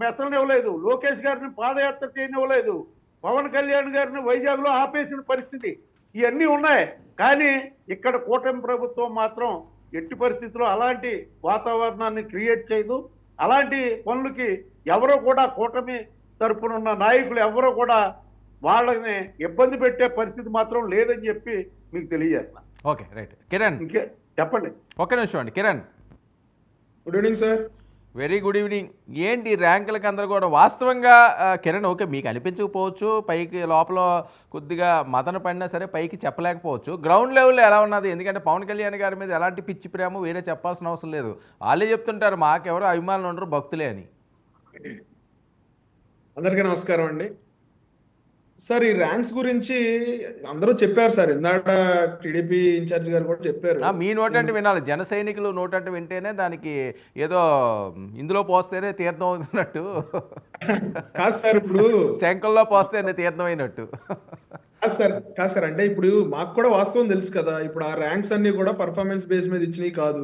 మెసలనివ్వలేదు, లోకేష్ గారిని పాదయాత్ర చేయనివ్వలేదు, పవన్ కళ్యాణ్ గారిని వైజాగ్లో ఆపేసిన పరిస్థితి ఇవన్నీ ఉన్నాయి. కానీ ఇక్కడ కూటమి ప్రభుత్వం మాత్రం ఎట్టి పరిస్థితుల్లో అలాంటి వాతావరణాన్ని క్రియేట్ చేయదు. అలాంటి పనులకి ఎవరో కూడా కూటమి తరపునున్న నాయకులు ఎవరో కూడా వాళ్ళని ఇబ్బంది పెట్టే పరిస్థితి మాత్రం లేదని చెప్పి మీకు తెలియజేస్తున్నా. Okay, right. కిరణ్ ఇంకే చెప్పండి. ఒక్క నిమిషం అండి. Kiran, good evening sir. Very good evening. ఏంటి ర్యాంకులకి అందరూ కూడా వాస్తవంగా కిరణ్, ఓకే మీకు అనిపించకపోవచ్చు, పైకి లోపల కొద్దిగా మదన పడినా సరే పైకి చెప్పలేకపోవచ్చు. గ్రౌండ్ లెవెల్లో ఎలా ఉన్నది? ఎందుకంటే పవన్ కళ్యాణ్ గారి మీద ఎలాంటి పిచ్చి ప్రేమ వేరే చెప్పాల్సిన అవసరం లేదు. వాళ్ళే చెప్తుంటారు మాకెవరో అభిమానులు ఉండరు, భక్తులే అని. అందరికీ నమస్కారం అండి. సార్, ఈ ర్యాంక్స్ గురించి అందరూ చెప్పారు సార్. ఇందాక టీడీపీ ఇన్ఛార్జ్ గారు కూడా చెప్పారు. మీ నోటంటే వినాలి, జన సైనికులు నోటంటే వింటేనే దానికి ఏదో ఇందులో పోస్తేనే తీర్థం అవుతున్నట్టు కాదు సార్, ఇప్పుడు శంఖంలో పోస్తేనే తీర్థం అయినట్టు. కాదు సార్, అంటే ఇప్పుడు మాకు కూడా వాస్తవం తెలుసు కదా, ఇప్పుడు ఆ ర్యాంక్స్ అన్ని కూడా పర్ఫార్మెన్స్ బేస్ మీద ఇచ్చినవి కాదు.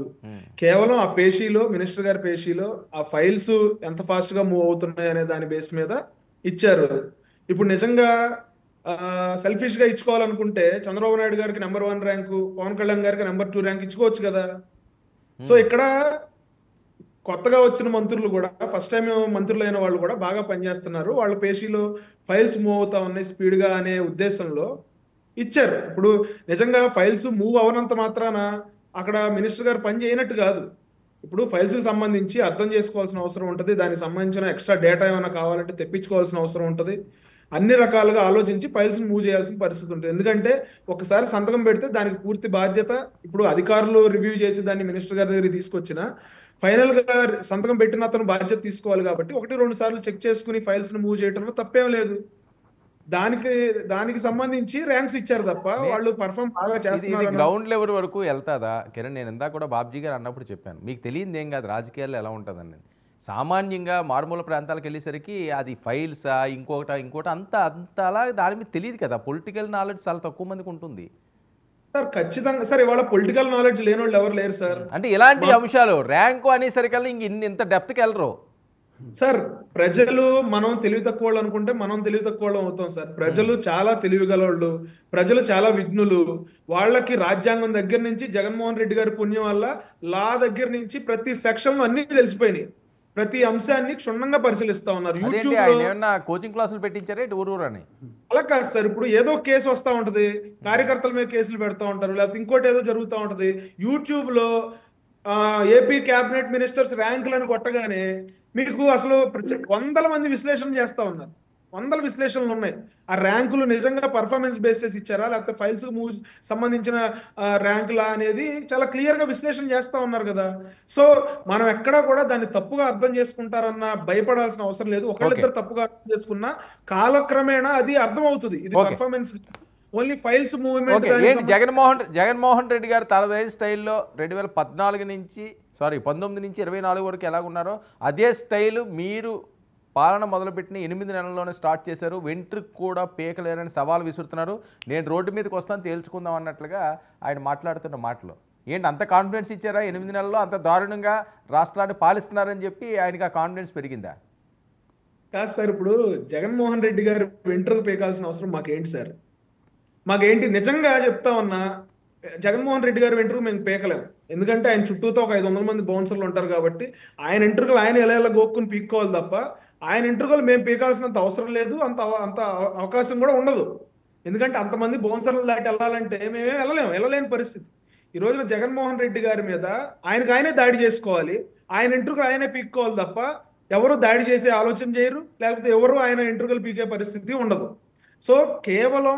కేవలం ఆ పేషీలో, మినిస్టర్ గారి పేషీలో ఆ ఫైల్స్ ఎంత ఫాస్ట్ గా మూవ్ అవుతున్నాయి అనే దాని బేస్ మీద ఇచ్చారు. ఇప్పుడు నిజంగా సెల్ఫిష్ గా ఇచ్చుకోవాలనుకుంటే చంద్రబాబు నాయుడు గారికి నెంబర్ 1 ర్యాంకు, పవన్ కళ్యాణ్ గారికి నెంబర్ 2 ర్యాంక్ ఇచ్చుకోవచ్చు కదా. సో ఇక్కడ కొత్తగా వచ్చిన మంత్రులు కూడా, ఫస్ట్ టైం మంత్రులు అయిన వాళ్ళు కూడా బాగా పనిచేస్తున్నారు, వాళ్ళ పేషీలో ఫైల్స్ మూవ్ అవుతా ఉన్నాయి స్పీడ్ గా అనే ఉద్దేశంలో ఇచ్చారు. ఇప్పుడు నిజంగా ఫైల్స్ మూవ్ అవనంత మాత్రాన అక్కడ మినిస్టర్ గారు పని చేయనట్టు కాదు. ఇప్పుడు ఫైల్స్ కి సంబంధించి అర్థం చేసుకోవాల్సిన అవసరం ఉంటుంది, దానికి సంబంధించిన ఎక్స్ట్రా డేటా ఏమైనా కావాలంటే తెప్పించుకోవాల్సిన అవసరం ఉంటుంది. అన్ని రకాలుగా ఆలోచించి ఫైల్స్ మూవ్ చేయాల్సిన పరిస్థితి ఉంటుంది. ఎందుకంటే ఒకసారి సంతకం పెడితే దానికి పూర్తి బాధ్యత, ఇప్పుడు అధికారులు రివ్యూ చేసి దాన్ని మినిస్టర్ గారి దగ్గరికి తీసుకొచ్చిన ఫైనల్ గా సంతకం పెట్టిన అతను బాధ్యత తీసుకోవాలి. కాబట్టి 1-2 సార్లు చెక్ చేసుకుని ఫైల్స్ ను మూవ్ చేయడంలో తప్పేం లేదు. దానికి సంబంధించి ర్యాంక్స్ ఇచ్చారు తప్ప వాళ్ళు పర్ఫామ్ బాగా ఇది చేస్తున్నారు. గ్రౌండ్ లెవెల్ వరకు వెళ్తాదా కిరణ్? నేను ఇందాక కూడా బాబ్జీ గారు అన్నప్పుడు చెప్పాను, మీకు తెలియదు ఏం కాదు రాజకీయాల్లో ఎలా ఉంటుందని. సామాన్యంగా మారుమూల ప్రాంతాలకు వెళ్ళేసరికి అది ఫైల్సా ఇంకోట అంత అలా దాని మీద తెలియదు కదా. పొలిటికల్ నాలెడ్జ్ చాలా తక్కువ మందికి ఉంటుంది. సార్ ఖచ్చితంగా సార్, ఇవాళ పొలిటికల్ నాలెడ్జ్ లేని వాళ్ళు ఎవరు లేరు సార్. అంటే ఇలాంటి అంశాలు ర్యాంకు అనేసరికల్లా ఇంత డెప్త్కి వెళ్ళరు సార్. ప్రజలు మనం తెలివి తక్కువ వాళ్ళు అనుకుంటే మనం తెలివి తక్కువ వాళ్ళం అవుతాం సార్. ప్రజలు చాలా తెలివిగలవాళ్ళు, ప్రజలు చాలా విఘ్నులు. వాళ్ళకి రాజ్యాంగం దగ్గర నుంచి జగన్మోహన్ రెడ్డి గారి పుణ్యం వల్ల లా దగ్గర నుంచి ప్రతి సెక్షన్ అన్ని తెలిసిపోయినాయి. ప్రతి అంశాన్ని క్షుణ్ణంగా పరిశీలిస్తా ఉన్నారు. యూట్యూబ్ లో ఏమన్నా కోచింగ్ క్లాసులు పెట్టించారే ఊరు అని. అలా కాదు సార్, ఇప్పుడు ఏదో కేసు వస్తా ఉంటది, కార్యకర్తల మీద కేసులు పెడతా ఉంటారు, లేకపోతే ఇంకోటి ఏదో జరుగుతూ ఉంటది. యూట్యూబ్ లో ఏపీ క్యాబినెట్ మినిస్టర్స్ ర్యాంకులను కొట్టగానే మీకు అసలు వందల మంది విశ్లేషణ చేస్తా ఉన్నారు, వందల విశ్లేషణలు ఉన్నాయి. ఆ ర్యాంకులు నిజంగా పర్ఫార్మెన్స్ బేసిస్ ఇచ్చారా, లేకపోతే ఫైల్స్ మూవ్ సంబంధించిన ర్యాంకులా అనేది చాలా క్లియర్ గా విశ్లేషణ చేస్తా ఉన్నారు కదా. సో మనం ఎక్కడా కూడా దాన్ని తప్పుగా అర్థం చేసుకుంటారన్న భయపడాల్సిన అవసరం లేదు. ఒకళ్ళిద్దరు తప్పుగా అర్థం చేసుకున్నా కాలక్రమేణా అది అర్థం అవుతుంది. ఇది performance only files movement. Jaganmohan Reddy గారు తనదైన స్టైల్లో 2014 నుంచి 19 నుంచి 24 వరకు ఎలాగున్నారో అదే స్టైల్ మీరు పాలన మొదలుపెట్టిన 8 నెలల్లోనే స్టార్ట్ చేశారు. వెంట్రుకు కూడా పీకలేరని సవాల్ విసురుతున్నారు. నేను రోడ్డు మీదకి వస్తాను తేల్చుకుందాం అన్నట్లుగా ఆయన మాట్లాడుతున్న మాటలు ఏంటి? అంత కాన్ఫిడెన్స్ ఇచ్చారా 8 నెలల్లో? అంత దారుణంగా రాష్ట్రాన్ని పాలిస్తున్నారని చెప్పి ఆయనకి ఆ కాన్ఫిడెన్స్ పెరిగిందా? కాదు సార్, ఇప్పుడు జగన్మోహన్ రెడ్డి గారు వెంట్రుకు పీకాల్సిన అవసరం మాకేంటి సార్? మాకేంటి? నిజంగా చెప్తా ఉన్నా, జగన్మోహన్ రెడ్డి గారు వెంట్రుకు మేము పీకలేము. ఎందుకంటే ఆయన చుట్టూతో ఒక 500 మంది బౌన్సర్లు ఉంటారు కాబట్టి ఆయన వెంట్రుకలు ఆయన ఎలా గోక్కుని పీక్కోవాలి తప్ప ఆయన వెంట్రుకలు మేము పీకాల్సినంత అవసరం లేదు, అంత అవకాశం కూడా ఉండదు. ఎందుకంటే అంతమంది బౌన్సర్లు దాటి వెళ్ళాలంటే మేమేం వెళ్ళలేని పరిస్థితి. ఈ రోజున జగన్మోహన్ రెడ్డి గారి మీద ఆయనకు దాడి చేసుకోవాలి, ఆయన వెంట్రుకలు ఆయనే పీక్కోవాలి తప్ప ఎవరు దాడి చేసే ఆలోచన చేయరు, లేకపోతే ఎవరు ఆయన వెంట్రుకలు పీకే పరిస్థితి ఉండదు. సో కేవలం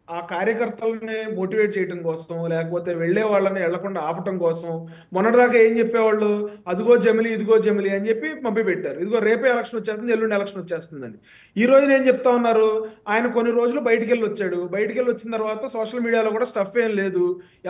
ఆ కార్యకర్తలని మోటివేట్ చేయడం కోసం, లేకపోతే వెళ్లే వాళ్ళని వెళ్లకుండా ఆపటం కోసం మొన్నటిదాకా ఏం చెప్పేవాళ్ళు, అదిగో జమిలి ఇదిగో జమిలి అని చెప్పి పంపి పెట్టారు. ఇదిగో రేపే ఎలక్షన్ వచ్చేస్తుంది, ఎల్లుండి ఎలక్షన్ వచ్చేస్తుందని. ఈ రోజున ఏం చెప్తా ఉన్నారు, ఆయన కొన్ని రోజులు బయటికి వెళ్ళి వచ్చాడు. బయటికి వెళ్ళి వచ్చిన తర్వాత సోషల్ మీడియాలో కూడా స్టఫ్ ఏం లేదు,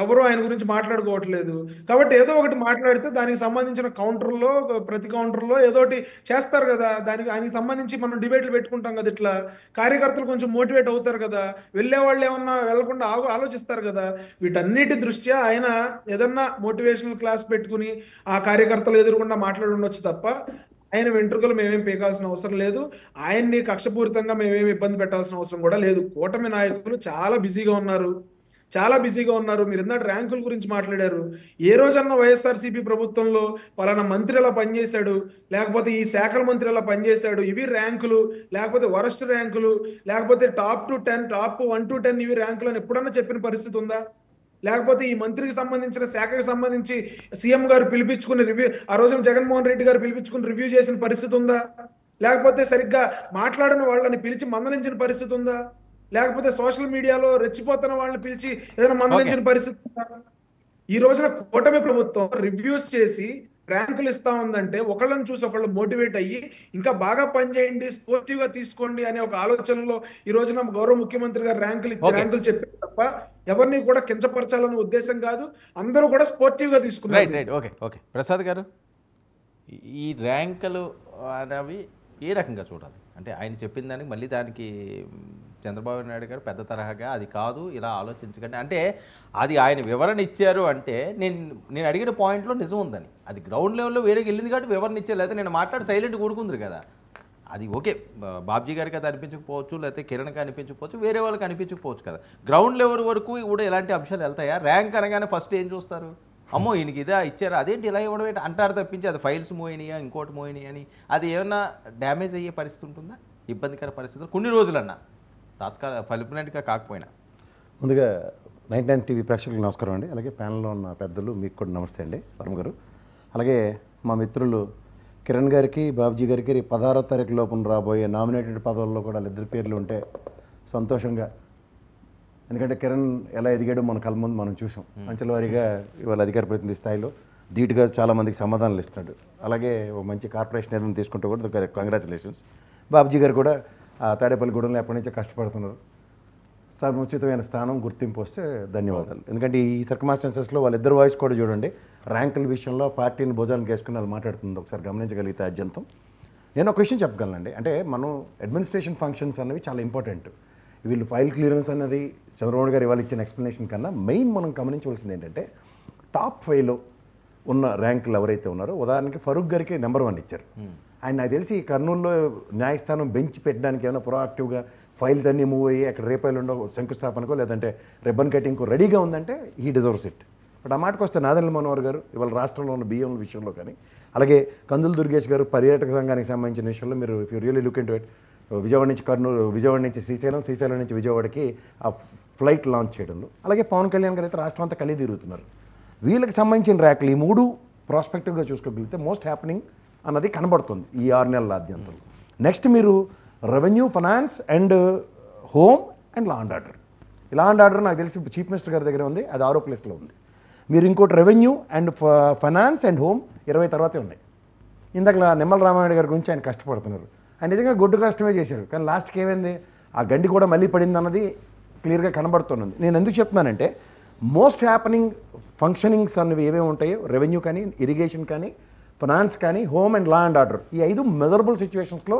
ఎవరు ఆయన గురించి మాట్లాడుకోవట్లేదు. కాబట్టి ఏదో ఒకటి మాట్లాడితే దానికి సంబంధించిన కౌంటర్లో, ప్రతి కౌంటర్లో ఏదో ఒకటి చేస్తారు కదా. ఆయనకి సంబంధించి మనం డిబేట్లు పెట్టుకుంటాం కదా. ఇట్లా కార్యకర్తలు కొంచెం మోటివేట్ అవుతారు కదా, వెళ్ళే వాళ్ళు ఏమన్నా వెళ్లకుండా ఆలోచిస్తారు కదా. వీటన్నిటి దృష్ట్యా ఆయన ఏదన్నా మోటివేషనల్ క్లాస్ పెట్టుకుని ఆ కార్యకర్తలు ఎదురుకుండా మాట్లాడి ఉండొచ్చు తప్ప ఆయన వెంట్రుకలు మేమేం పీకాల్సిన అవసరం లేదు, ఆయన్ని కక్షపూరితంగా మేమేమి ఇబ్బంది పెట్టాల్సిన అవసరం కూడా లేదు. కూటమి నాయకులు చాలా బిజీగా ఉన్నారు. మీరు ఇందాక ర్యాంకుల గురించి మాట్లాడారు. ఏ రోజన్నా వైఎస్ఆర్సీపీ ప్రభుత్వంలో పలానా మంత్రి ఎలా పనిచేశాడు, లేకపోతే ఈ శాఖల మంత్రి ఎలా పనిచేశాడు, ఇవి ర్యాంకులు, లేకపోతే వరస్ట్ ర్యాంకులు, లేకపోతే టాప్ 1 to 10 ఇవి ర్యాంకులు అని ఎప్పుడన్నా చెప్పిన పరిస్థితి ఉందా? లేకపోతే ఈ మంత్రికి సంబంధించిన శాఖకి సంబంధించి సీఎం గారు పిలిపించుకుని రివ్యూ, ఆ రోజున జగన్మోహన్ రెడ్డి గారు పిలిపించుకుని రివ్యూ చేసిన పరిస్థితి ఉందా? లేకపోతే సరిగ్గా మాట్లాడిన వాళ్ళని పిలిచి మందలించిన పరిస్థితి ఉందా? లేకపోతే సోషల్ మీడియాలో రెచ్చిపోతున్న వాళ్ళని పిలిచి ఏదైనా మందలించిన పరిస్థితి ఉందా? ఈ రోజున కూటమి ప్రభుత్వం రివ్యూస్ చేసి ర్యాంకులు ఇస్తా ఉందంటే ఒకళ్ళని చూసి ఒకళ్ళు మోటివేట్ అయ్యి ఇంకా బాగా పనిచేయండి, స్పోర్టివ్ గా తీసుకోండి అనే ఒక ఆలోచనలో ఈ రోజున గౌరవ ముఖ్యమంత్రి గారు ర్యాంకులు చెప్పారు తప్ప ఎవరిని కూడా కించపరచాలనే ఉద్దేశం కాదు. అందరూ కూడా స్పోర్టివ్ గా తీసుకున్నారు. ఓకే ప్రసాద్ గారు, ఈ ర్యాంకులు అనేవి ఏ రకంగా చూడాలి? అంటే ఆయన చెప్పిన దానికి మళ్ళీ దానికి చంద్రబాబు నాయుడు గారు పెద్ద తరహాగా అది కాదు ఇలా ఆలోచించకండి అంటే అది ఆయన వివరణ ఇచ్చారు అంటే నేను అడిగిన పాయింట్లో నిజం ఉందని, అది గ్రౌండ్ లెవెల్లో వేరేకి వెళ్ళింది కాబట్టి వివరణ ఇచ్చారు, లేకపోతే నేను మాట్లాడి సైలెంట్ కూడుకుందరు కదా. అది ఓకే, బాబ్జీ గారికి అది అనిపించకపోవచ్చు, లేకపోతే కిరణ్కి అనిపించకపోవచ్చు, వేరే వాళ్ళకి అనిపించకపోవచ్చు కదా. గ్రౌండ్ లెవెల్ వరకు కూడా ఇలాంటి అంశాలు వెళ్తాయా? ర్యాంక్ అనగానే ఫస్ట్ ఏం చూస్తారు? అమ్మో ఈయనకి ఇదా ఇచ్చారా, అదేంటి ఇలా ఇవ్వడం ఏంటి అంటారు తప్పించి అది ఫైల్స్ మోయినాయా ఇంకోటి మోయినాయి అని అది ఏమన్నా డ్యామేజ్ అయ్యే పరిస్థితి ఉంటుందా? ఇబ్బందికర పరిస్థితులు కొన్ని రోజులన్నా పర్మనెంట్గా కాకపోయినా. ముందుగా 99 టీవీ ప్రేక్షకులకు నమస్కారం అండి. అలాగే ప్యానల్లో ఉన్న పెద్దలు మీకు కూడా నమస్తే అండి వర్మ గారు. అలాగే మా మిత్రులు కిరణ్ గారికి బాబ్జీ గారికి 16వ తారీఖు లోపల రాబోయే నామినేటెడ్ పదవుల్లో కూడా వాళ్ళిద్దరి పేర్లు ఉంటే సంతోషంగా, ఎందుకంటే కిరణ్ ఎలా ఎదిగాడో మన కళ్ళ ముందు మనం చూసాం. అంచెల వారీగా ఇవాళ అధికార ప్రతినిధి స్థాయిలో ధీటుగా చాలామందికి సమాధానాలు ఇస్తున్నాడు. అలాగే ఒక మంచి కార్పొరేషన్ ఏదైనా తీసుకుంటూ కూడా కంగ్రాచులేషన్స్. బాబ్జీ గారు కూడా తాడేపల్లిగూడెంలో ఎప్పటి నుంచో కష్టపడుతున్నారు. సముచితమైన స్థానం గుర్తింపు వస్తే ధన్యవాదాలు. ఎందుకంటే ఈ సర్కమాస్టెన్సెస్లో వాళ్ళిద్దరు వాయిస్ కూడా చూడండి, ర్యాంకుల విషయంలో పార్టీని భుజానికి వేసుకుని వాళ్ళు మాట్లాడుతుంది ఒకసారి గమనించగలిగితే అత్యంతం. నేను ఒక విషయం చెప్పగలనండి, అంటే మనం అడ్మినిస్ట్రేషన్ ఫంక్షన్స్ అనేవి చాలా ఇంపార్టెంట్. వీళ్ళు ఫైల్ క్లియరెన్స్ అన్నది చంద్రబాబు గారు ఇవాళ ఇచ్చిన ఎక్స్ప్లెనేషన్ కన్నా మెయిన్ మనం గమనించవలసింది ఏంటంటే టాప్ 5లో ఉన్న ర్యాంకులు ఎవరైతే ఉన్నారో, ఉదాహరణకి ఫరూక్ గారికి నెంబర్ 1 ఇచ్చారు. ఆయన నాకు తెలిసి కర్నూలులో న్యాయస్థానం బెంచ్ పెట్టడానికి ఏమైనా ప్రొయాక్టివ్గా ఫైల్స్ అన్నీ మూవ్ అయ్యి అక్కడ రేపాయలుండో శంకుస్థాపనకో లేదంటే రిబ్బన్ కటింగ్కో రెడీగా ఉందంటే హీ డిజర్వ్స్ ఇట్. బట్ ఆ మాటకు వస్తే నాదెండ్ల మనోహర్ గారు ఇవాళ రాష్ట్రంలో ఉన్న బియ్యం విషయంలో కానీ, అలాగే కందుల దుర్గేష్ గారు పర్యాటక రంగానికి సంబంధించిన విషయంలో మీరు if you really look into it, Vijayawada నుంచి కర్నూలు, విజయవాడ నుంచి శ్రీశైలం, శ్రీశైలం నుంచి విజయవాడకి ఆ ఫ్లైట్ లాంచ్ చేయడంలో, అలాగే పవన్ కళ్యాణ్ గారు అయితే రాష్ట్రం అంతా కలిగి తిరుగుతున్నారు. వీళ్ళకి సంబంధించిన ర్యాంకులు ఈ 3 ప్రాస్పెక్టివ్గా చూసుకోగలిగితే మోస్ట్ హ్యాపెనింగ్ అన్నది కనబడుతుంది ఈ 6 నెలల ఆద్యంతం. నెక్స్ట్ మీరు revenue, finance and home and law and order. ఈ లా అండ్ ఆర్డర్ నాకు తెలిసి చీఫ్ మినిస్టర్ గారి దగ్గర ఉంది, అది 6వ ప్లేస్లో ఉంది. మీరు ఇంకోటి revenue and finance and home 20 తర్వాతే ఉన్నాయి. ఇందాక నిమ్మల రామారెడ్డి గారి గురించి ఆయన కష్టపడుతున్నారు, ఆయన నిజంగా గొడ్డు కష్టమే చేశారు, కానీ లాస్ట్కి ఏమైంది ఆ గండి కూడా మళ్ళీ పడింది అన్నది క్లియర్గా కనబడుతున్నది. నేను ఎందుకు చెప్తున్నానంటే మోస్ట్ హ్యాపెనింగ్ ఫంక్షనింగ్స్ అన్నవి ఏమేమి ఉంటాయో రెవెన్యూ కానీ, ఇరిగేషన్ కానీ, ఫైనాన్స్ కానీ, home and law and order, ఈ 5 మెజరబుల్ సిచ్యువేషన్స్లో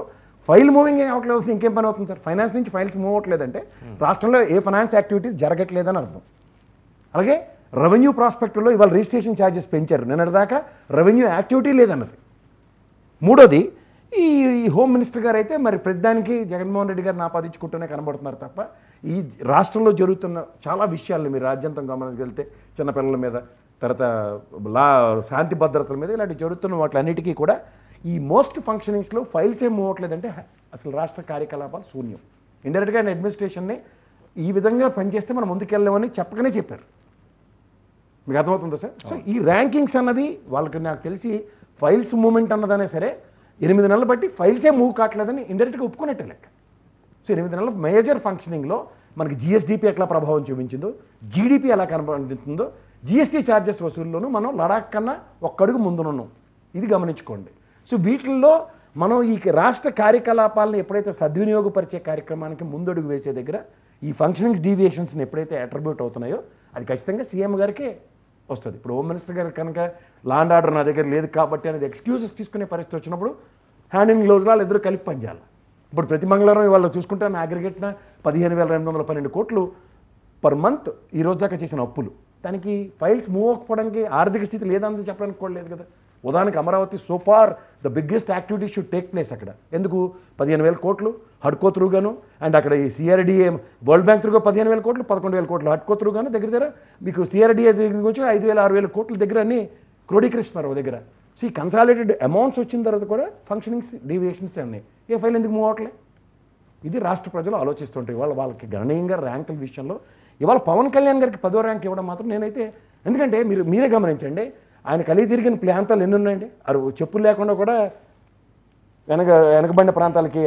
ఫైల్ మూవింగ్ అవ్వట్లేదు. ఇంకేం పని అవుతుంది సార్? ఫైనాన్స్ నుంచి ఫైల్స్ మూవ్ అవ్వట్లేదంటే రాష్ట్రంలో ఏ ఫైనాన్స్ యాక్టివిటీస్ జరగట్లేదని అర్థం. అలాగే రెవెన్యూ ప్రాస్పెక్టులో ఇవాళ రిజిస్ట్రేషన్ ఛార్జెస్ పెంచారు, నిన్నటిదాకా రెవెన్యూ యాక్టివిటీ లేదన్నది. మూడోది ఈ హోమ్ మినిస్టర్ గారు అయితే మరి ప్రతిదానికి జగన్మోహన్ రెడ్డి గారిని ఆపాదించుకుంటూనే కనబడుతున్నారు తప్ప ఈ రాష్ట్రంలో జరుగుతున్న చాలా విషయాలను మీరు రాజ్యాంగం గమనించగలిగితే చిన్నపిల్లల మీద, తర్వాత శాంతి భద్రతల మీద ఇలాంటి జరుగుతున్న వాటిలన్నిటికీ కూడా ఈ మోస్ట్ ఫంక్షనింగ్స్లో ఫైల్స్ ఏం మూవ్ అవ్వట్లేదంటే అసలు రాష్ట్ర కార్యకలాపాలు శూన్యం. ఇండైరెక్ట్గా ఆయన అడ్మినిస్ట్రేషన్ని ఈ విధంగా పనిచేస్తే మనం ముందుకెళ్ళామని చెప్పకనే చెప్పారు. మీకు అర్థమవుతుందా సార్? సో ఈ ర్యాంకింగ్స్ అన్నది వాళ్ళకి నాకు తెలిసి ఫైల్స్ మూవ్మెంట్ అన్నదనే సరే 8 నెలలు బట్టి ఫైల్సే మూవ్ కావట్లేదని ఇండైరెక్ట్గా ఒప్పుకున్నట్టే లెక్క. సో 8 నెలల మేజర్ ఫంక్షనింగ్లో మనకి జిఎస్డిపి ఎట్లా ప్రభావం చూపించిందో, జీడిపి ఎలా కనబడుతుందో, జిఎస్టీ ఛార్జెస్ వసూల్లోనూ మనం లడాక్ కన్నా ఒక్కడుగు ముందునున్నాం. ఇది గమనించుకోండి. సో వీటిల్లో మనం ఈ రాష్ట్ర కార్యకలాపాలను ఎప్పుడైతే సద్వినియోగపరిచే కార్యక్రమానికి ముందడుగు వేసే దగ్గర ఈ ఫంక్షనింగ్స్ డీవియేషన్స్ని ఎప్పుడైతే అట్రిబ్యూట్ అవుతున్నాయో అది ఖచ్చితంగా సీఎం గారికే వస్తుంది. ఇప్పుడు హోమ్ మినిస్టర్ గారు కనుక లా అండ్ ఆర్డర్ నా దగ్గర లేదు కాబట్టి అనేది ఎక్స్క్యూజెస్ తీసుకునే పరిస్థితి వచ్చినప్పుడు హ్యాండ్ ఇన్ గ్లోవ్స్ వాళ్ళు ఇద్దరు కలిపి పనిచేయాలి. ఇప్పుడు ప్రతి మంగళవారం ఇవాళ చూసుకుంటే నా అగ్రిగేట్న 15,812 కోట్లు పర్ మంత్ ఈ రోజు దాకా చేసిన అప్పులు, దానికి ఫైల్స్ మూవ్ అవ్వకపోవడానికి ఆర్థిక స్థితి లేదని చెప్పడానికి కూడా లేదు కదా. ఉదాహరణకి Amaravati so far the biggest activity should take place అక్కడ. ఎందుకు 15,000 కోట్లు హడ్కో త్రూగాను, అండ్ అక్కడ ఈ సిఆర్డిఏ వరల్డ్ బ్యాంక్ త్రూగా 15,000 కోట్లు, 11,000 కోట్లు హడ్కో త్రూగాను, దగ్గర మీకు సిఆర్డిఏ దగ్గర నుంచి 5,000-6,000 కోట్ల దగ్గర అన్ని క్రోడీకరిస్తున్నారు దగ్గర. సో ఈ కన్సాలిడేటెడ్ అమౌంట్స్ వచ్చిన తర్వాత కూడా ఫంక్షనింగ్స్ డీవియేషన్స్ అన్నీ ఏ ఫైల్ ఎందుకు మూవ్ అవట్లే? ఇది రాష్ట్ర ప్రజలు ఆలోచిస్తుంటారు. ఇవాళ వాళ్ళకి గణనీయంగా ర్యాంకుల విషయంలో ఇవాళ పవన్ కళ్యాణ్ గారికి 10వ ర్యాంక్ ఇవ్వడం మాత్రం నేనైతే, ఎందుకంటే మీరే గమనించండి, ఆయన కలిగి తిరిగిన ప్రాంతాలు ఎన్ని ఉన్నాయండి? చెప్పులు లేకుండా కూడా వెనకబడిన ప్రాంతాలకి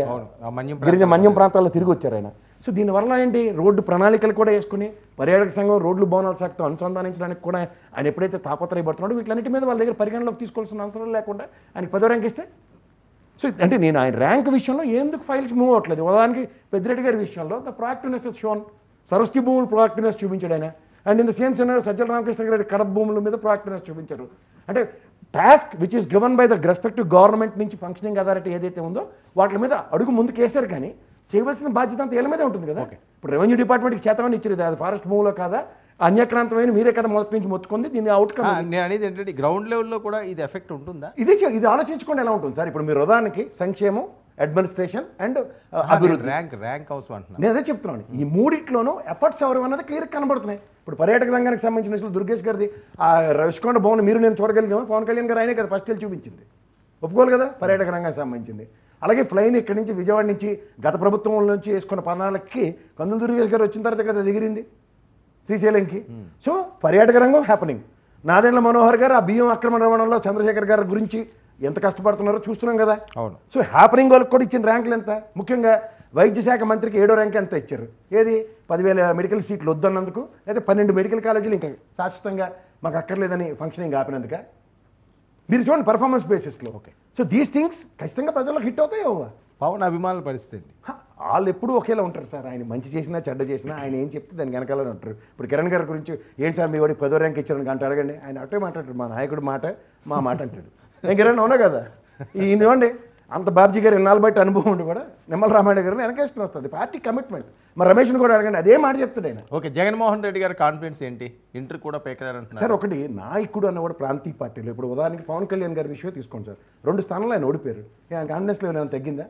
గిరిజన మన్యం ప్రాంతాల్లో తిరిగి వచ్చారు ఆయన. సో దీనివల్ల ఏంటి, రోడ్డు ప్రణాళికలు కూడా వేసుకుని పర్యాటక సంఘం రోడ్లు భవనాల శాఖతో అనుసంధానించడానికి కూడా ఆయన ఎప్పుడైతే తాపత్రయపడుతున్నాడో వీటన్నిటి మీద వాళ్ళ దగ్గర పరిగణలోకి తీసుకోవాల్సిన అవసరం లేకుండా ఆయనకి 10వ ర్యాంక్ ఇస్తే, సో అంటే నేను ఆయన ర్యాంక్ విషయంలో ఎందుకు ఫైల్స్ మూవ్ అవ్వట్లేదు? ఉదాహరణకి పెద్దిరెడ్డి గారి విషయంలో the proactiveness is shown, Saraswati భూములు ప్రొయాక్టివ్నెస్ చూపించాడు ఆయన. And in the same scenario Sajjala Ramakrishna గారి కడప భూముల మీద ప్రొయాక్టివ్నెస్ చూపించారు. అంటే task which is given by the respective government నుంచి ఫంక్షనింగ్ అథారిటీ ఏదైతే ఉందో వాటి మీద అడుగు ముందుకు వేశారు, కానీ చేయవలసిన బాధ్యత అంతా వీళ్ళ మీదే ఉంటుంది కదా. ఇప్పుడు రెవెన్యూ డిపార్ట్మెంట్కి చేతమని ఇచ్చారు, అది ఫారెస్ట్ భూమిలో కాదా, అన్యక్రాంతమైన మీరే కదా మొదటి నుంచి మొత్తుకుంది, దీని అవుట్కమ్. నేను అనేది ఏంటంటే గ్రౌండ్ లెవెల్లో కూడా ఇది ఎఫెక్ట్ ఉంటుందా? ఇది ఆలోచించుకోండి ఎలా ఉంటుంది సార్. ఇప్పుడు మీరు ఉదాహరణకి సంక్షేమం, అడ్మినిస్ట్రేషన్ అండ్ అభివృద్ధి, ర్యాంక్ హౌస్ అంటున్నాను. నేను అదే చెప్తున్నాను. ఈ మూడిట్లోనూ ఎఫర్ట్స్ ఎవరు అన్నది క్లియర్ కనబడుతున్నాయి. ఇప్పుడు పర్యాటక రంగానికి సంబంధించిన విషయంలో దుర్గేష్ గారిది ఆ రుషికొండ భవన్ మీరు నేను చూడగలిగాము, పవన్ కళ్యాణ్ గారు ఆయనే కదా ఫస్ట్ వెళ్ళి చూపించింది, ఒప్పుకోవాలి కదా, పర్యాటక రంగానికి సంబంధించింది. అలాగే ఫ్లైన్ ఇక్కడి నుంచి విజయవాడ నుంచి గత ప్రభుత్వం నుంచి వేసుకున్న పన్నాలకి కందులు దుర్గేష్ గారు వచ్చిన తర్వాత కదా దిగిరింది శ్రీశైలంకి. సో పర్యాటక రంగం హ్యాపెనింగ్. నాదెండ్ల మనోహర్ గారు ఆ బియ్యం అక్రమ రవాణాలో చంద్రశేఖర్ గారి గురించి ఎంత కష్టపడుతున్నారో చూస్తున్నాం కదా. అవును. సో హ్యాపెనింగ్ వాళ్ళకి కూడా ఇచ్చిన ర్యాంకులు ఎంత, ముఖ్యంగా వైద్య శాఖ మంత్రికి 7వ ర్యాంక్ ఎంత ఇచ్చారు, ఏది 10,000 మెడికల్ సీట్లు వద్దన్నందుకు, లేదా 12 మెడికల్ కాలేజీలు ఇంకా శాశ్వతంగా మాకు అక్కర్లేదని ఫంక్షనింగ్ ఆపినందుక. మీరు చూడండి పర్ఫార్మెన్స్ బేసిస్లో. ఓకే. సో దీస్ థింగ్స్ ఖచ్చితంగా ప్రజలకు హిట్ అవుతాయి. పవన్ అభిమానుల పరిస్థితి వాళ్ళు ఎప్పుడూ ఒకేలా ఉంటారు సార్. ఆయన మంచి చేసినా చెడ్డ చేసినా ఆయన ఏం చెప్తే దానికి వెనకాలనే ఉంటారు. ఇప్పుడు కిరణ్ గారి గురించి ఏంటి సార్ మీ వాడికి 10వ ర్యాంక్ ఇచ్చారని అంటే అడగండి, ఆయన అట్టే మాట్లాడతాడు, మా నాయకుడు మాట మా మాట అంటాడు. నేను కిరణ్ అవునా కదా, ఇవ్వండి అంత బాబ్జీ గారు ఎన్నాళ్ళు బయట అనుభవం ఉండి కూడా నిమ్మల రామారెడ్డి గారిని వెనకేసుకుని వస్తుంది పార్టీ కమిట్మెంట్. మరి రమేష్ని కూడా అడగండి, అదే మాట చెప్తాడు ఆయన. ఓకే. జగన్మోహన్ రెడ్డి గారి కాన్ఫిడెన్స్ ఏంటి, ఇంటర్ కూడా పేకరారంటున్నారు సార్. ఒకటి నాయకుడు అన్న కూడా ప్రాంతీయ పార్టీలు, ఇప్పుడు ఉదాహరణకి పవన్ కళ్యాణ్ గారి విషయం తీసుకోండి సార్, 2 స్థానాల్లో ఆయన ఓడిపోయారు. ఆయన కాన్ఫిడెన్స్లో ఏమైనా తగ్గిందా,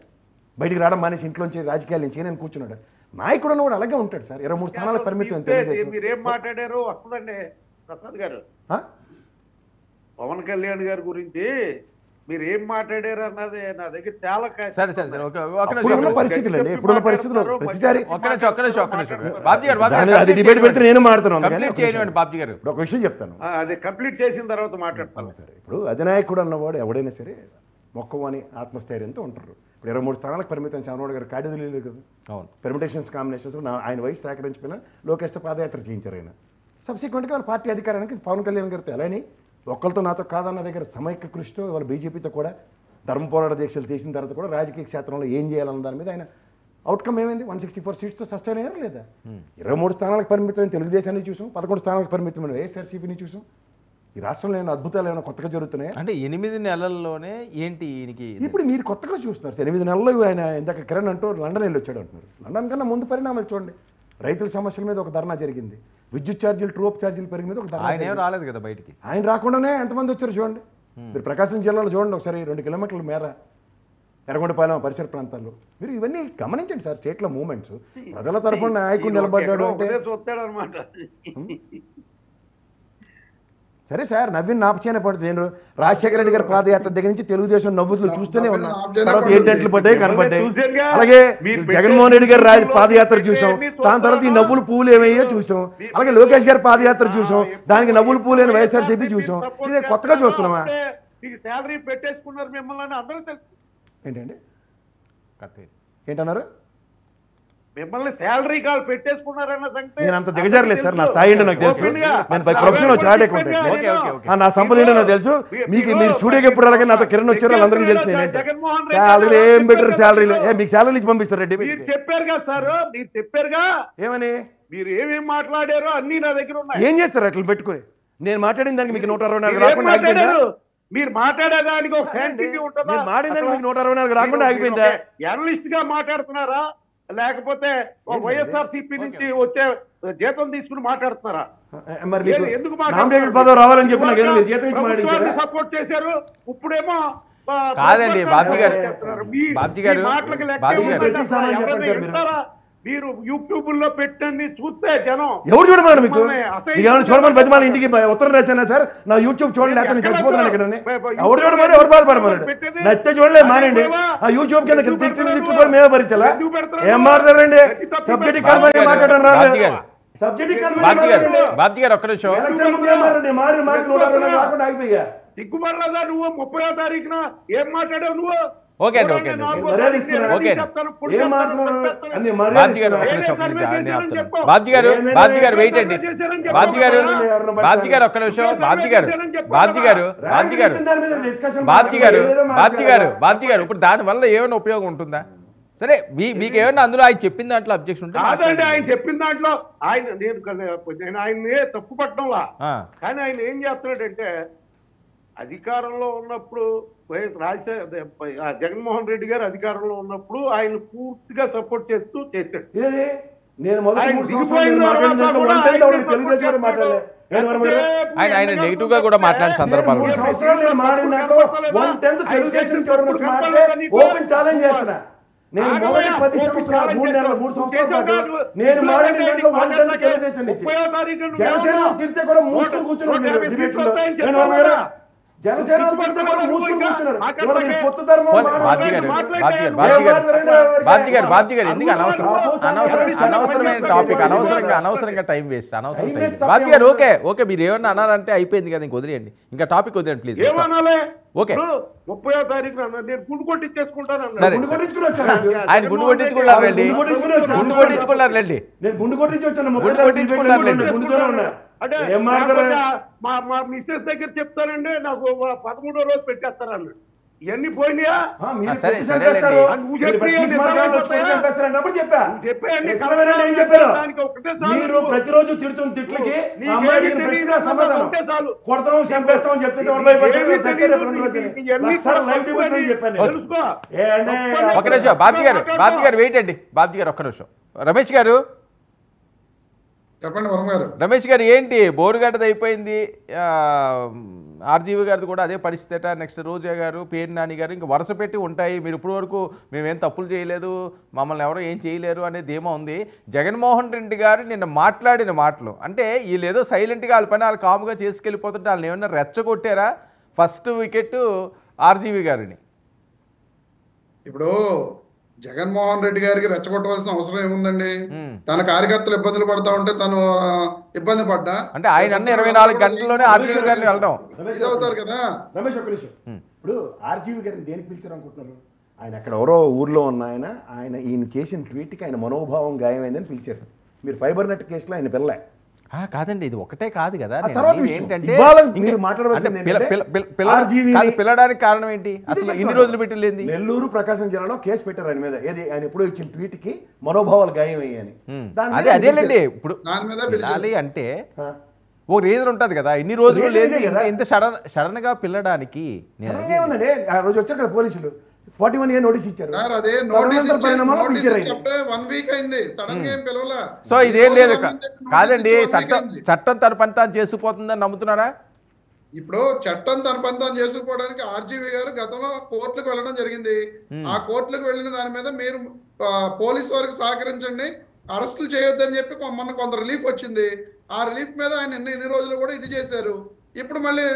బయటికి రావడం మానేసి ఇంట్లోంచి రాజకీయాల నుంచి నేను కూర్చున్నాడు. నాయకుడు అన్న కూడా అలాగే ఉంటాడు సార్. 23 స్థానాలకు పరిమితం. మీరేం మాట్లాడారు వస్తుందండి ప్రసాద్ గారు, పవన్ కళ్యాణ్ గారి గురించి మీరు ఏం మాట్లాడారు అన్నది నా దగ్గర చాలా పరిస్థితులు అండి. ఇప్పుడున్న పరిస్థితుల్లో ప్రతిసారి అది డిబేట్ పెడితే నేను మాట్లాడుతున్నాను. ఇప్పుడు ఒక విషయం చెప్తాను, అది కంప్లీట్ చేసిన తర్వాత మాట్లాడతాను సరే. ఇప్పుడు అధినాయకుడు అన్నవాడు ఎవడైనా సరే మొక్కవని ఆత్మస్థైర్యంతో ఉంటారు. ఇప్పుడు 23 స్థానాలకు పరిమితం చంద్రబాబు గారు కాడి లేదు కదా. అవును. పెర్మిటేషన్స్ కాంబినేషన్స్ ఆయన వయసు సహకరించిపోయినా లోకేష్తో పాదయాత్ర చేయించారు. ఆయన సబ్సిక్వెంట్గా వాళ్ళ పార్టీ అధికారానికి పవన్ కళ్యాణ్ గారితో ఎలాని ఒక్కరితో నాతో కాదన్న దగ్గర సమైక్య కృషితో వాళ్ళ బీజేపీతో కూడా ధర్మ పోరాట దీక్షలు చేసిన తర్వాత కూడా రాజకీయ క్షేత్రంలో ఏం చేయాలన్న దాని మీద ఆయన అవుట్కమ్ ఏమైంది, 164 సీట్స్తో సస్టైన్ అయ్యారు లేదా. 23 స్థానాలకు పరిమితమైన తెలుగుదేశాన్ని చూసాం, 11 స్థానాలకు పరిమితమైన వైఎస్ఆర్సీపీని చూసాం. ఈ రాష్ట్రంలో ఏమైనా అద్భుతాలు ఏమైనా కొత్తగా జరుగుతున్నాయి అంటే 8 నెలల్లోనే ఏంటి ఈయనకి. ఇప్పుడు మీరు కొత్తగా చూస్తున్నారు 8 నెలల్లో ఆయన ఇందాక కిరణ్ అంటూ లండన్ వెళ్ళి వచ్చాడు అంటున్నారు. లండన్ కన్నా ముందు పరిణామాలు చూడండి. రైతుల సమస్యల మీద ఒక ధర్నా జరిగింది, విద్యుత్ ఛార్జీలు ట్రూప్ ఛార్జీల పెరిగి మీద ఒక ధర్నా. ఆయన రాలేదు కదా బయటికి, ఆయన రాకుండానే ఎంతమంది వచ్చారు చూడండి. మీరు ప్రకాశం జిల్లాలో చూడండి ఒకసారి 2 కిలోమీటర్ల మేర ఎర్రగొండపాలెం పరిసర ప్రాంతాల్లో మీరు ఇవన్నీ గమనించండి సార్. స్టేట్లో మూవ్మెంట్స్ ప్రజల తరఫున నాయకుడు నిలబడ్డాడు అంటే సరే సార్. నవ్విన నాపచేనే పడుతుంది. నేను రాజశేఖర రెడ్డి గారి పాదయాత్ర దగ్గర నుంచి తెలుగుదేశం నవ్వుతులు చూస్తూనే ఉన్నాను. తర్వాత 7 గంటలు పడ్డాయి కనపడ్డాయి. అలాగే జగన్మోహన్ రెడ్డి గారి పాదయాత్ర చూసాం, దాని తర్వాత ఈ నవ్వులు పూలు ఏమయ్యో చూసాం. అలాగే లోకేష్ గారి పాదయాత్ర చూసాం, దానికి నవ్వులు పూలు అయిన వైఎస్ఆర్సీపీ చూసాం. ఇదే కొత్తగా చూస్తున్నామా ఏంటండి, ఏంటన్నారు మిమ్మల్ని శాలరీ కాల్ పెట్టేసుకున్నారన్న సంగతి నేను అంత దిగజారలేదు సార్. నా స్థాయి ఏంటో నాకు తెలుసు. నేను ప్రొఫెషనల్ చార్ట్ అకౌంటెంట్, నా సంపద ఏంటో నాకు తెలుసు. మీకు మీరు స్టూడియోకి ఎప్పుడు అలాగే నాతో కిరణ్ వచ్చారో వాళ్ళందరికీ తెలుసు. నేనంటే శాలరీలు ఏం బెటర్, శాలరీలు మీకు శాలరీ ఇచ్చి పంపిస్తారు రెడ్డి. మీరు చెప్పారు కదా సార్, మీరు చెప్పారుగా ఏమని, మీరు ఏమేమి మాట్లాడారో అన్ని నా దగ్గర ఉన్నాయి. ఏం చేస్తారు అట్లా పెట్టుకుని? నేను మాట్లాడిన దానికి మీకు 164 రాకుండా ఆగిపోయిందా? మీరు మాట్లాడేదానికి ఒక శాంటిటీ ఉంటుందా? మాట్లాడిన దానికి మీకు 164 రాకుండా ఆగిపోయిందా? జర్నలిస్ట్ గా మాట్లాడుతున్నారా లేకపోతే వైఎస్ఆర్సీపీ నుంచి వచ్చే జీతం తీసుకుని మాట్లాడుతున్నారా? మరి ఎందుకు పదవి రావాలని చెప్పి నాకు జీతం ఇచ్చి మాట్లాడారు, సపోర్ట్ చేశారు. ఇప్పుడేమో కాదండి బాబ్జీ గారు, మీరు యూట్యూబ్ లో పెట్టండి చూస్తే జనం ఎవరు చూడమన్నారు? మీకు ఏమైనా చూడమని బతిమాలి ఇంటికి ఉత్తరం రాశానా సార్? నా యూట్యూబ్ చూడండి, లేకపోతే నేను చచ్చిపోతున్నాను ఇక్కడ. ఎవరు చూడమని ఎవరు బాధపడమన్నాడు? నచ్చితే చూడలేదు మానండి. ఆ యూట్యూబ్ కింద తిట్టుకొని మేమే భరించాలా? ఏం మాట్లాడారండి? సబ్జెక్ట్ కలమని మాట్లాడడం రాదు. సబ్జెక్ట్ బాబ్జీ గారు ఒక్క నిమిషం రాకుండా ఆగిపోయా. సిగ్గుపడరాదా నువ్వు? 30వ తారీఖున ఏం మాట్లాడావు నువ్వు? ఓకే అండి, ఓకే అండి, ఓకే బాబ్జీ గారు వెయిట్ అండి. బాబ్జీ గారు ఒక్క నిమిషం. బాబ్జీ గారు ఇప్పుడు దాని వల్ల ఏమైనా ఉపయోగం ఉంటుందా? సరే మీకు ఏమైనా అందులో ఆయన చెప్పిన దాంట్లో అబ్జెక్షన్ ఉంటే ఆయన చెప్పిన దాంట్లో నేను ఆయన్ని తప్పు పట్టడంలా, కానీ ఆయన ఏం చేస్తున్నాడంటే అధికారంలో ఉన్నప్పుడు వైఎస్ జగన్మోహన్ రెడ్డి గారు అధికారంలో ఉన్నప్పుడు ఆయన పూర్తిగా సపోర్ట్ చేస్తూ చేశాడు. ఏది నేను మొదటి ఆయన 3 సంవత్సరాలు నేను దిగిపోయిన మాట్లాడిన దాంట్లో తర్వాత 1/10 కూడా తెలుగుదేశం కూడా మాట్లాడలే. ఏం వర్మ గారు? ఆయన నెగిటివ్ గా కూడా మాట్లాడిన సందర్భాలు 3 ఉన్నాయి. సంవత్సరాలు నేను మాట్లాడిన దాంట్లో 1/10 తెలుగుదేశం నుంచి ఎవరైనా వచ్చి మాట్లాడితే ఓపెన్ ఛాలెంజ్ చేస్తున్నా. నేను మొదటి 10 సంవత్సరాలు 3 నెలలు 3 సంవత్సరాల పాటు నేను మాట్లాడిన దాంట్లో 1/10 తెలుగుదేశం నుంచి. జనసేన తిడితే కూడా మూసుకొని కూర్చున్నారు మీరు డిబేట్ లో. ఏం వర్మ గారు? జనసేన తిడితే కూడా మూసుకొని కూర్చున్నారు. ఇవాళ మీరు పొత్తు ధర్మం బాబ్జీ గారు ఎందుకు అనవసరమైన టాపిక్ అనవసరంగా టైం వేస్ట్ బాబ్జీ గారు. ఓకే మీరు ఏమన్నా అనాలంటే అయిపోయింది కదా, ఇంక వదిలేయండి, ఇంకా టాపిక్ వదిలేండి ప్లీజ్. ఏమనాలి? ఓకే 30వ తారీఖున నేను గుండు కొట్టించేసుకుంటాను. సరే గుండు కొట్టించుకుని వచ్చాను. ఆయన గుండు కొట్టించుకున్నారండి, గుండు కొట్టించుకుని వచ్చాను. గుండు కొట్టించుకున్నారండి. నేను గుండు కొట్టించి వచ్చాను. గుండు కొట్టించుకున్నారండి. గుండుతోనే ఉన్నా. అంటే ఏం మాట్లాడారు? మా మిస్సెస్ దగ్గర చెప్తానండి, నాకు 13వ రోజు పెట్టేస్తారన్నాడు. ఇవన్నీ పోయినాయా? మీరు సరే, కొట్టి సరేలేండి. చంపేస్తారు. నువ్వు మీరు చెప్పి బ్రిటిష్ మార్గాల్లో వచ్చి కొట్టి చంపేస్తారు అన్నప్పుడు చెప్పా. చెప్పేయండి. నిజమేనండి, ఏం చెప్పారు? దానికి ఒకటే చాలు. మీరు ప్రతిరోజు తిడుతున్న తిట్లకి నీకు ఆ అమ్మాయి ఏమీ అడిగిన ప్రశ్నకు తెలియదు, సమాధానం ఒకటే చాలు. కొడతాం చంపేస్తాం అని చెప్తుంటే ఎవరు భయపడ్డారు? చక్కెర రెండు రోజులు లక్షల లైవ్ డిబేట్ అని చెప్పాను నేను. తెలుసుకో. ఏ అంటే ఒక్క నిమిషం బాబ్జీ గారు వెయిట్ అండి. బాబ్జీ గారు ఒక్క నిమిషం. రమేష్ గారు చెప్పండి వర్మ గారు. రమేష్ గారు ఏంటి బోరుగడ్డది అయిపోయింది, ఆర్జీవి గారిది కూడా అదే పరిస్థితి. నెక్స్ట్ రోజా గారు, పేరు నాని గారు ఇంకా వరుస పెట్టి ఉంటాయి. మీరు ఇప్పుడు వరకు మేమేం తప్పులు చేయలేదు, మమ్మల్ని ఎవరో ఏం చేయలేరు అనేది ఏమో ఉంది. జగన్మోహన్ రెడ్డి గారు నిన్న మాట్లాడిన మాటలు అంటే వీళ్ళు ఏదో సైలెంట్గా వాళ్ళ పని వాళ్ళు కాముగా చేసుకెళ్ళిపోతుంటే వాళ్ళని ఏమన్నా రెచ్చగొట్టారా? ఫస్ట్ వికెట్ ఆర్జీవి గారిని. ఇప్పుడు జగన్మోహన్ రెడ్డి గారికి రెచ్చగొట్టవలసిన అవసరం ఏముందండి? తన కార్యకర్తలు ఇబ్బందులు పడతా ఉంటే తను ఇబ్బంది పడ్డా అంటే ఆయన అన్న 24 గంటల్లోనే ఆర్జీవి గారిని వెళ్ళడం ఇది అవుతారు కదా. రమేష్ ఒక్క నిమిషం. ఇప్పుడు ఆర్జీవి గారిని దేనికి పిలిచారు అనుకుంటున్నారు? ఆయన అక్కడ ఎవరో ఊర్లో ఉన్న ఆయన ఈయన చేసిన ట్వీట్కి ఆయన మనోభావం గాయమైందని పిలిచారు. మీరు ఫైబర్ నెట్ కేసులో ఆయన పిల్లలే కాదండి, ఇది ఒకటే కాదు కదా. ఏంటంటే పిల్లడానికి కారణం ఏంటి? అసలు ఇన్ని రోజులు పెట్టలేంది. నెల్లూరు ప్రకాశం జిల్లాలో కేసు పెట్టారు ఆయన మీద. ఏది ఆయన ఎప్పుడో ఇచ్చిన ట్వీట్ కి మనోభావాలు గాయమయ్యాని. అదేలేండి. ఇప్పుడు పిల్లాలి అంటే ఓ రీజన్ ఉంటది కదా. ఇన్ని రోజులు లేదు ఇంత సడన్ గా పిల్లడానికి. ఏముందండి, ఆ రోజు వచ్చారు కదా పోలీసులు 41A నోటీస్ ఇచ్చారు. సో ఇదేం లేదు కాదండి, చట్టం తన పని తాను చేసుకుపోతుందని నమ్ముతున్నారా? ఇప్పుడు చట్టం తన పని తాను చేసుకుపోవడానికి ఆర్జీవి గారు గతంలో కోర్టులకు వెళ్ళడం జరిగింది. ఆ కోర్టులకు వెళ్ళిన దాని మీద మీరు పోలీసు వారికి సహకరించండి, అరెస్టులు చేయొద్దని చెప్పి మొన్న కొంత రిలీఫ్ వచ్చింది. ఆ రిలీఫ్ మీద ఆయన ఇన్ని రోజులు కూడా ఇది చేశారు. ఇప్పుడు మళ్ళీ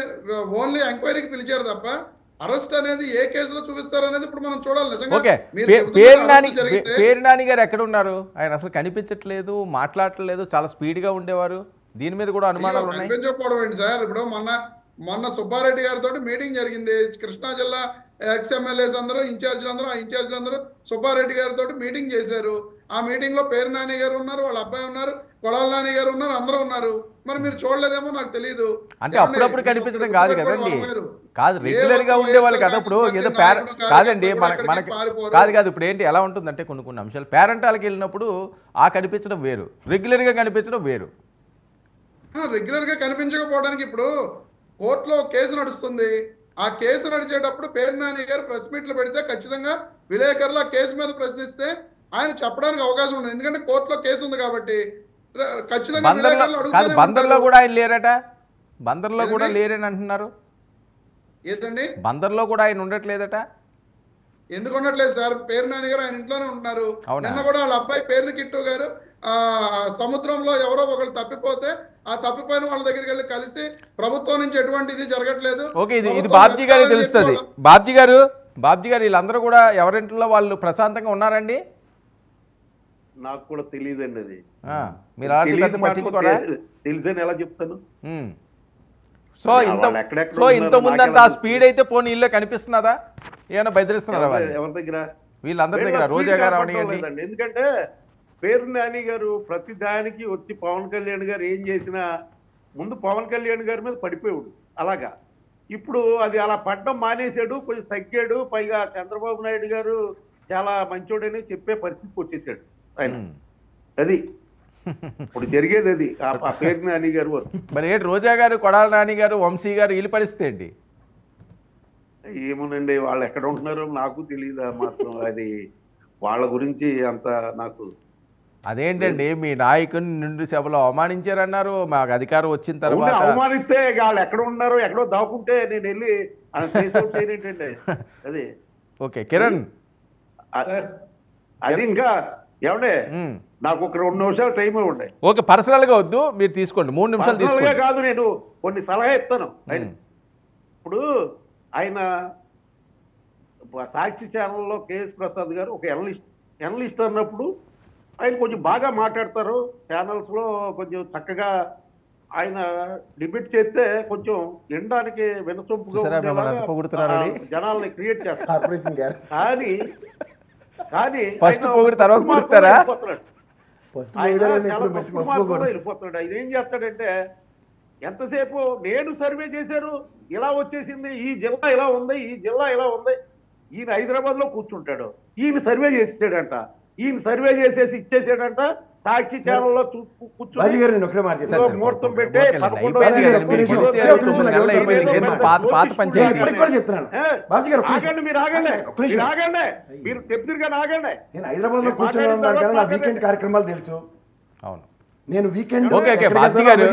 ఓన్లీ ఎంక్వైరీకి పిలిచారు తప్ప అరెస్ట్ అనేది ఏ కేసులో చూపిస్తారు అనేది ఇప్పుడు మనం చూడాలి. పేరు నాని గారు ఎక్కడ ఉన్నారు? ఆయన అసలు కనిపించట్లేదు, మాట్లాడట్లేదు, చాలా స్పీడ్ గా ఉండేవారు. దీని మీద కూడా అనుమానాలు ఉన్నాయి. కనిపించకపోవడం ఏంటి సార్? ఇప్పుడు మొన్న సుబ్బారెడ్డి గారితో మీటింగ్ జరిగింది. కృష్ణా జిల్లా ఎక్స్ ఎమ్మెల్యేస్ అందరూ ఇన్ఛార్జీలందరూ సుబ్బారెడ్డి గారితో మీటింగ్ చేశారు. ఆ మీటింగ్ లో పేరు నాని గారు ఉన్నారు, వాళ్ళ అబ్బాయి ఉన్నారు, కొడాల నాని గారు ఉన్నారు, అందరూ ఉన్నారు. మరి మీరు చూడలేదేమో నాకు తెలియదు. అంటే అప్పుడప్పుడు కనిపించడం కాదు కదండి, కాదు రెగ్యులర్ గా ఉండేవాళ్ళు కదా. ఇప్పుడు ఏదో కాదండి మనకి కాదు. ఇప్పుడు ఏంటి ఎలా ఉంటుందంటే కొన్ని అంశాలు పేరెంటాలకి వెళ్ళినప్పుడు ఆ కనిపించడం వేరు, రెగ్యులర్ గా కనిపించడం వేరు. రెగ్యులర్ గా కనిపించకపోవడానికి ఇప్పుడు కోర్టులో కేసు నడుస్తుంది. ఆ కేసు నడిచేటప్పుడు పేరు నాని గారు ప్రెస్ మీట్లు పెడితే ఖచ్చితంగా విలేకరులు ఆ కేసు మీద ప్రశ్నిస్తే ఆయన చెప్పడానికి అవకాశం ఉంది. ఎందుకంటే కోర్టులో కేసు ఉంది కాబట్టి ఖచ్చితంగా బందర్లో కూడా ఆయన లేరట. బందర్లో కూడా లేరని అంటున్నారు. ఏంటండి బందర్లో కూడా ఆయన ఉండట్లేదట. ఎందుకు ఉండట్లేదు సార్? పేరు నాని గారు ఆయన ఇంట్లోనే ఉంటున్నారు. నిన్న కూడా వాళ్ళ అబ్బాయి పేరుని కిట్టు గారు సముద్రంలో ఎవరో ఒకరు తప్పిపోతే ఆ తప్పిపోయిన వాళ్ళ దగ్గరికి వెళ్ళి కలిసి ప్రభుత్వం నుంచి ఎటువంటి ఇది జరగట్లేదు. ఓకే, ఇది బాబ్జీ గారికి తెలుస్తుంది. బాబ్జీ గారు వీళ్ళందరూ కూడా ఎవరింట్లో వాళ్ళు ప్రశాంతంగా ఉన్నారండి? నాకు కూడా తెలియదండి అది. మీరు అలాంటి పట్టించుకోరా? తెలిసని ఎలా చెప్తాను? సో ఇంత ముందంత ఆ స్పీడ్ అయితే పోనీ ఇల్లు కనిపిస్తున్నదా? ఏమైనా బెదిరిస్తున్నారా ఎవరి దగ్గర? వీళ్ళందరి దగ్గర. రోజా గారు అవనివ్వండి. ఎందుకంటే పేరు నాని గారు ప్రతి దానికి వచ్చి పవన్ కళ్యాణ్ గారు ఏం చేసినా ముందు పవన్ కళ్యాణ్ గారి మీద పడిపోయాడు. అలాగా ఇప్పుడు అది అలా పడ్డం మానేశాడు, కొంచెం తగ్గాడు. పైగా చంద్రబాబు నాయుడు గారు చాలా మంచోడని చెప్పే పరిస్థితికి వచ్చేసాడు ఆయన. అది ఇప్పుడు జరిగేది అది. ఆ పేరు నాని గారు మరి ఏంటి రోజా గారు, కొడాల నాని గారు, వంశీ గారు వీళ్ళ పరిస్థితి ఏంటి? ఏమోనండి, వాళ్ళు ఎక్కడ ఉంటున్నారో నాకు తెలియదు మాత్రం. అది వాళ్ళ గురించి అంత నాకు. అదేంటండి మీ నాయకుని నిండు సభలో అవమానించారన్నారు, మాకు అధికారం వచ్చిన అవును, తర్వాత. అవమానిస్తే వాళ్ళు ఎక్కడ ఉన్నారో ఎక్కడో దాక్కుంటే నేను వెళ్ళి ఏంటండి అది. ఓకే కిరణ్, అది ఇంకా ఏమండే నాకు ఒక 2 నిమిషాలు టైం ఇవ్వండి. ఓకే పర్సనల్గా వద్దు, మీరు తీసుకోండి, 3 నిమిషాలు పర్సనల్గా తీసుకోండి. కాదు, నేను కొన్ని సలహా ఇస్తాను. ఇప్పుడు ఆయన సాక్షి ఛానల్లో కేఎస్ ప్రసాద్ గారు ఒక ఎనలిస్ట్ అన్నప్పుడు ఆయన కొంచెం బాగా మాట్లాడతారు. ఛానల్స్లో కొంచెం చక్కగా ఆయన డిబేట్ చేస్తే కొంచెం వినడానికి వినసొంపుగా జనాల్ని క్రియేట్ చేస్తారు. కానీ ఫస్ట్ పొగిడి తర్వాత పొగుడుతారా? వెళ్ళిపోతున్నాడు. ఆయన ఏం చేస్తాడంటే ఎంతసేపు నేను సర్వే చేశారు, ఇలా వచ్చేసింది, ఈ జిల్లా ఇలా ఉంది, ఈ జిల్లా ఇలా ఉంది. ఈయన హైదరాబాద్ లో కూర్చుంటాడు, ఈయన సర్వే చేసాడంట, ఈయన సర్వే చేసేసి ఇచ్చేసాడంట. సాక్షి ఛానల్లో ముహూర్తం పెట్టి ఆగండి, మీరు ఆగండి, మీరు చెప్తారు కానీ ఆగండి. హైదరాబాద్ లో కూర్చొని వీకెండ్ కార్యక్రమాలు తెలుసు. అవును, నేను వీకెండ్ బాబ్జీ గారు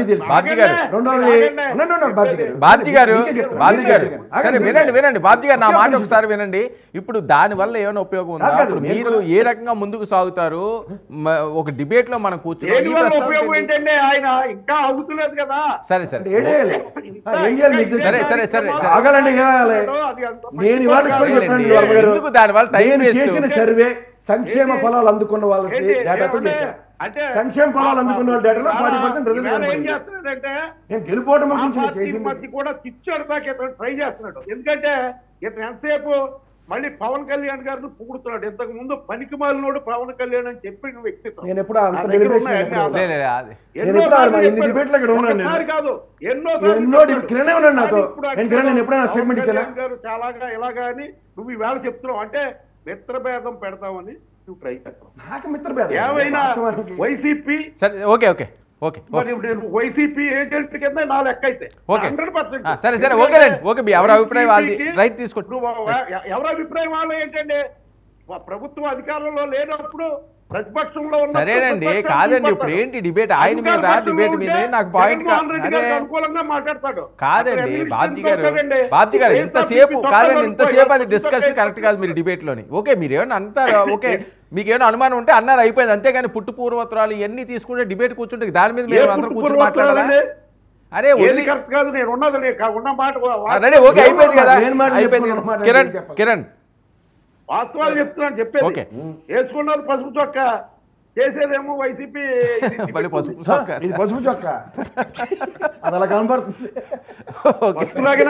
సరే వినండి బాబ్జీ గారు, నా మాట ఒకసారి వినండి. ఇప్పుడు దాని వల్ల ఏమైనా ఉపయోగం ఉందా? మీరు ఏ రకంగా ముందుకు సాగుతారు? ఒక డిబేట్ లో మనం కూర్చొని ఆయన ఇంకా అవుతులేదు కదా. సరే సరే ఎందుకు దాని వల్ల టైం చేసిన సర్వే సంక్షేమ ఫలాలు అందుకున్న వాళ్ళకి డేటాతో చేశాను. సంక్షేమ ఫలాలు అందుకున్న వాళ్ళ డేటాలో 40% రిజల్ట్. నేను గెలుపోవడం కూడా చిచ్చాడు ట్రై చేస్తున్నాడు. ఎందుకంటే ఇతను ఎంతసేపు మళ్ళీ పవన్ కళ్యాణ్ గారిని పొగుడుతున్నాడు. ఇంతకు ముందు పనికిమాలినోడు పవన్ కళ్యాణ్ అని చెప్పిన వ్యక్తిత్వం. నేను ఎప్పుడు చాలాగా ఇలాగా అని నువ్వు ఈవేళ చెప్తున్నావు అంటే మిత్రభేదం పెడతామని నువ్వు ట్రై చేస్తావు. ఏమైనా వైసీపీ వైసీపీ ఏజెంట్ కింద నా లెక్క అయితే 100%. సరే సరే ఓకే మీ ఎవరి అభిప్రాయం వాళ్ళది, రైట్ తీసుకోండి. ఎవరి అభిప్రాయం వాళ్ళు ఏంటంటే ప్రభుత్వం అధికారంలో లేనప్పుడు ప్రతిపక్షంలో సరేనండి, కాదండి ఇప్పుడు ఏంటి డిబేట్ ఆయన మీద డిబేట్ మీద నాకు పాయింట్ అనుకూలంగా మాట్లాడతాడు. కాదండి బాబ్జీ గారు ఇంతసేపు అది డిస్కషన్ కరెక్ట్ కాదు మీరు డిబేట్ లోని. ఓకే మీరు ఏమన్నా అంటారు, ఓకే మీకు ఏమైనా అనుమానం ఉంటే అన్నారు, అయిపోయింది. అంతేగాని పుట్టు పూర్వత్రాలు ఇవన్నీ తీసుకుంటే డిబేట్ కూర్చుంటే దాని మీద మీరు అందరూ కూర్చొని మాట్లాడాలా? అరే రెడీ ఓకే అయిపోయింది కదా, అయిపోయింది. కిరణ్ వాస్తవాలు చెప్తున్నాను, చెప్పేది వేసుకున్నారు పసుపు చొక్క, చేసేదేమో వైసీపీ పసుపు చొక్క. అది అలా కనపడుతుంది,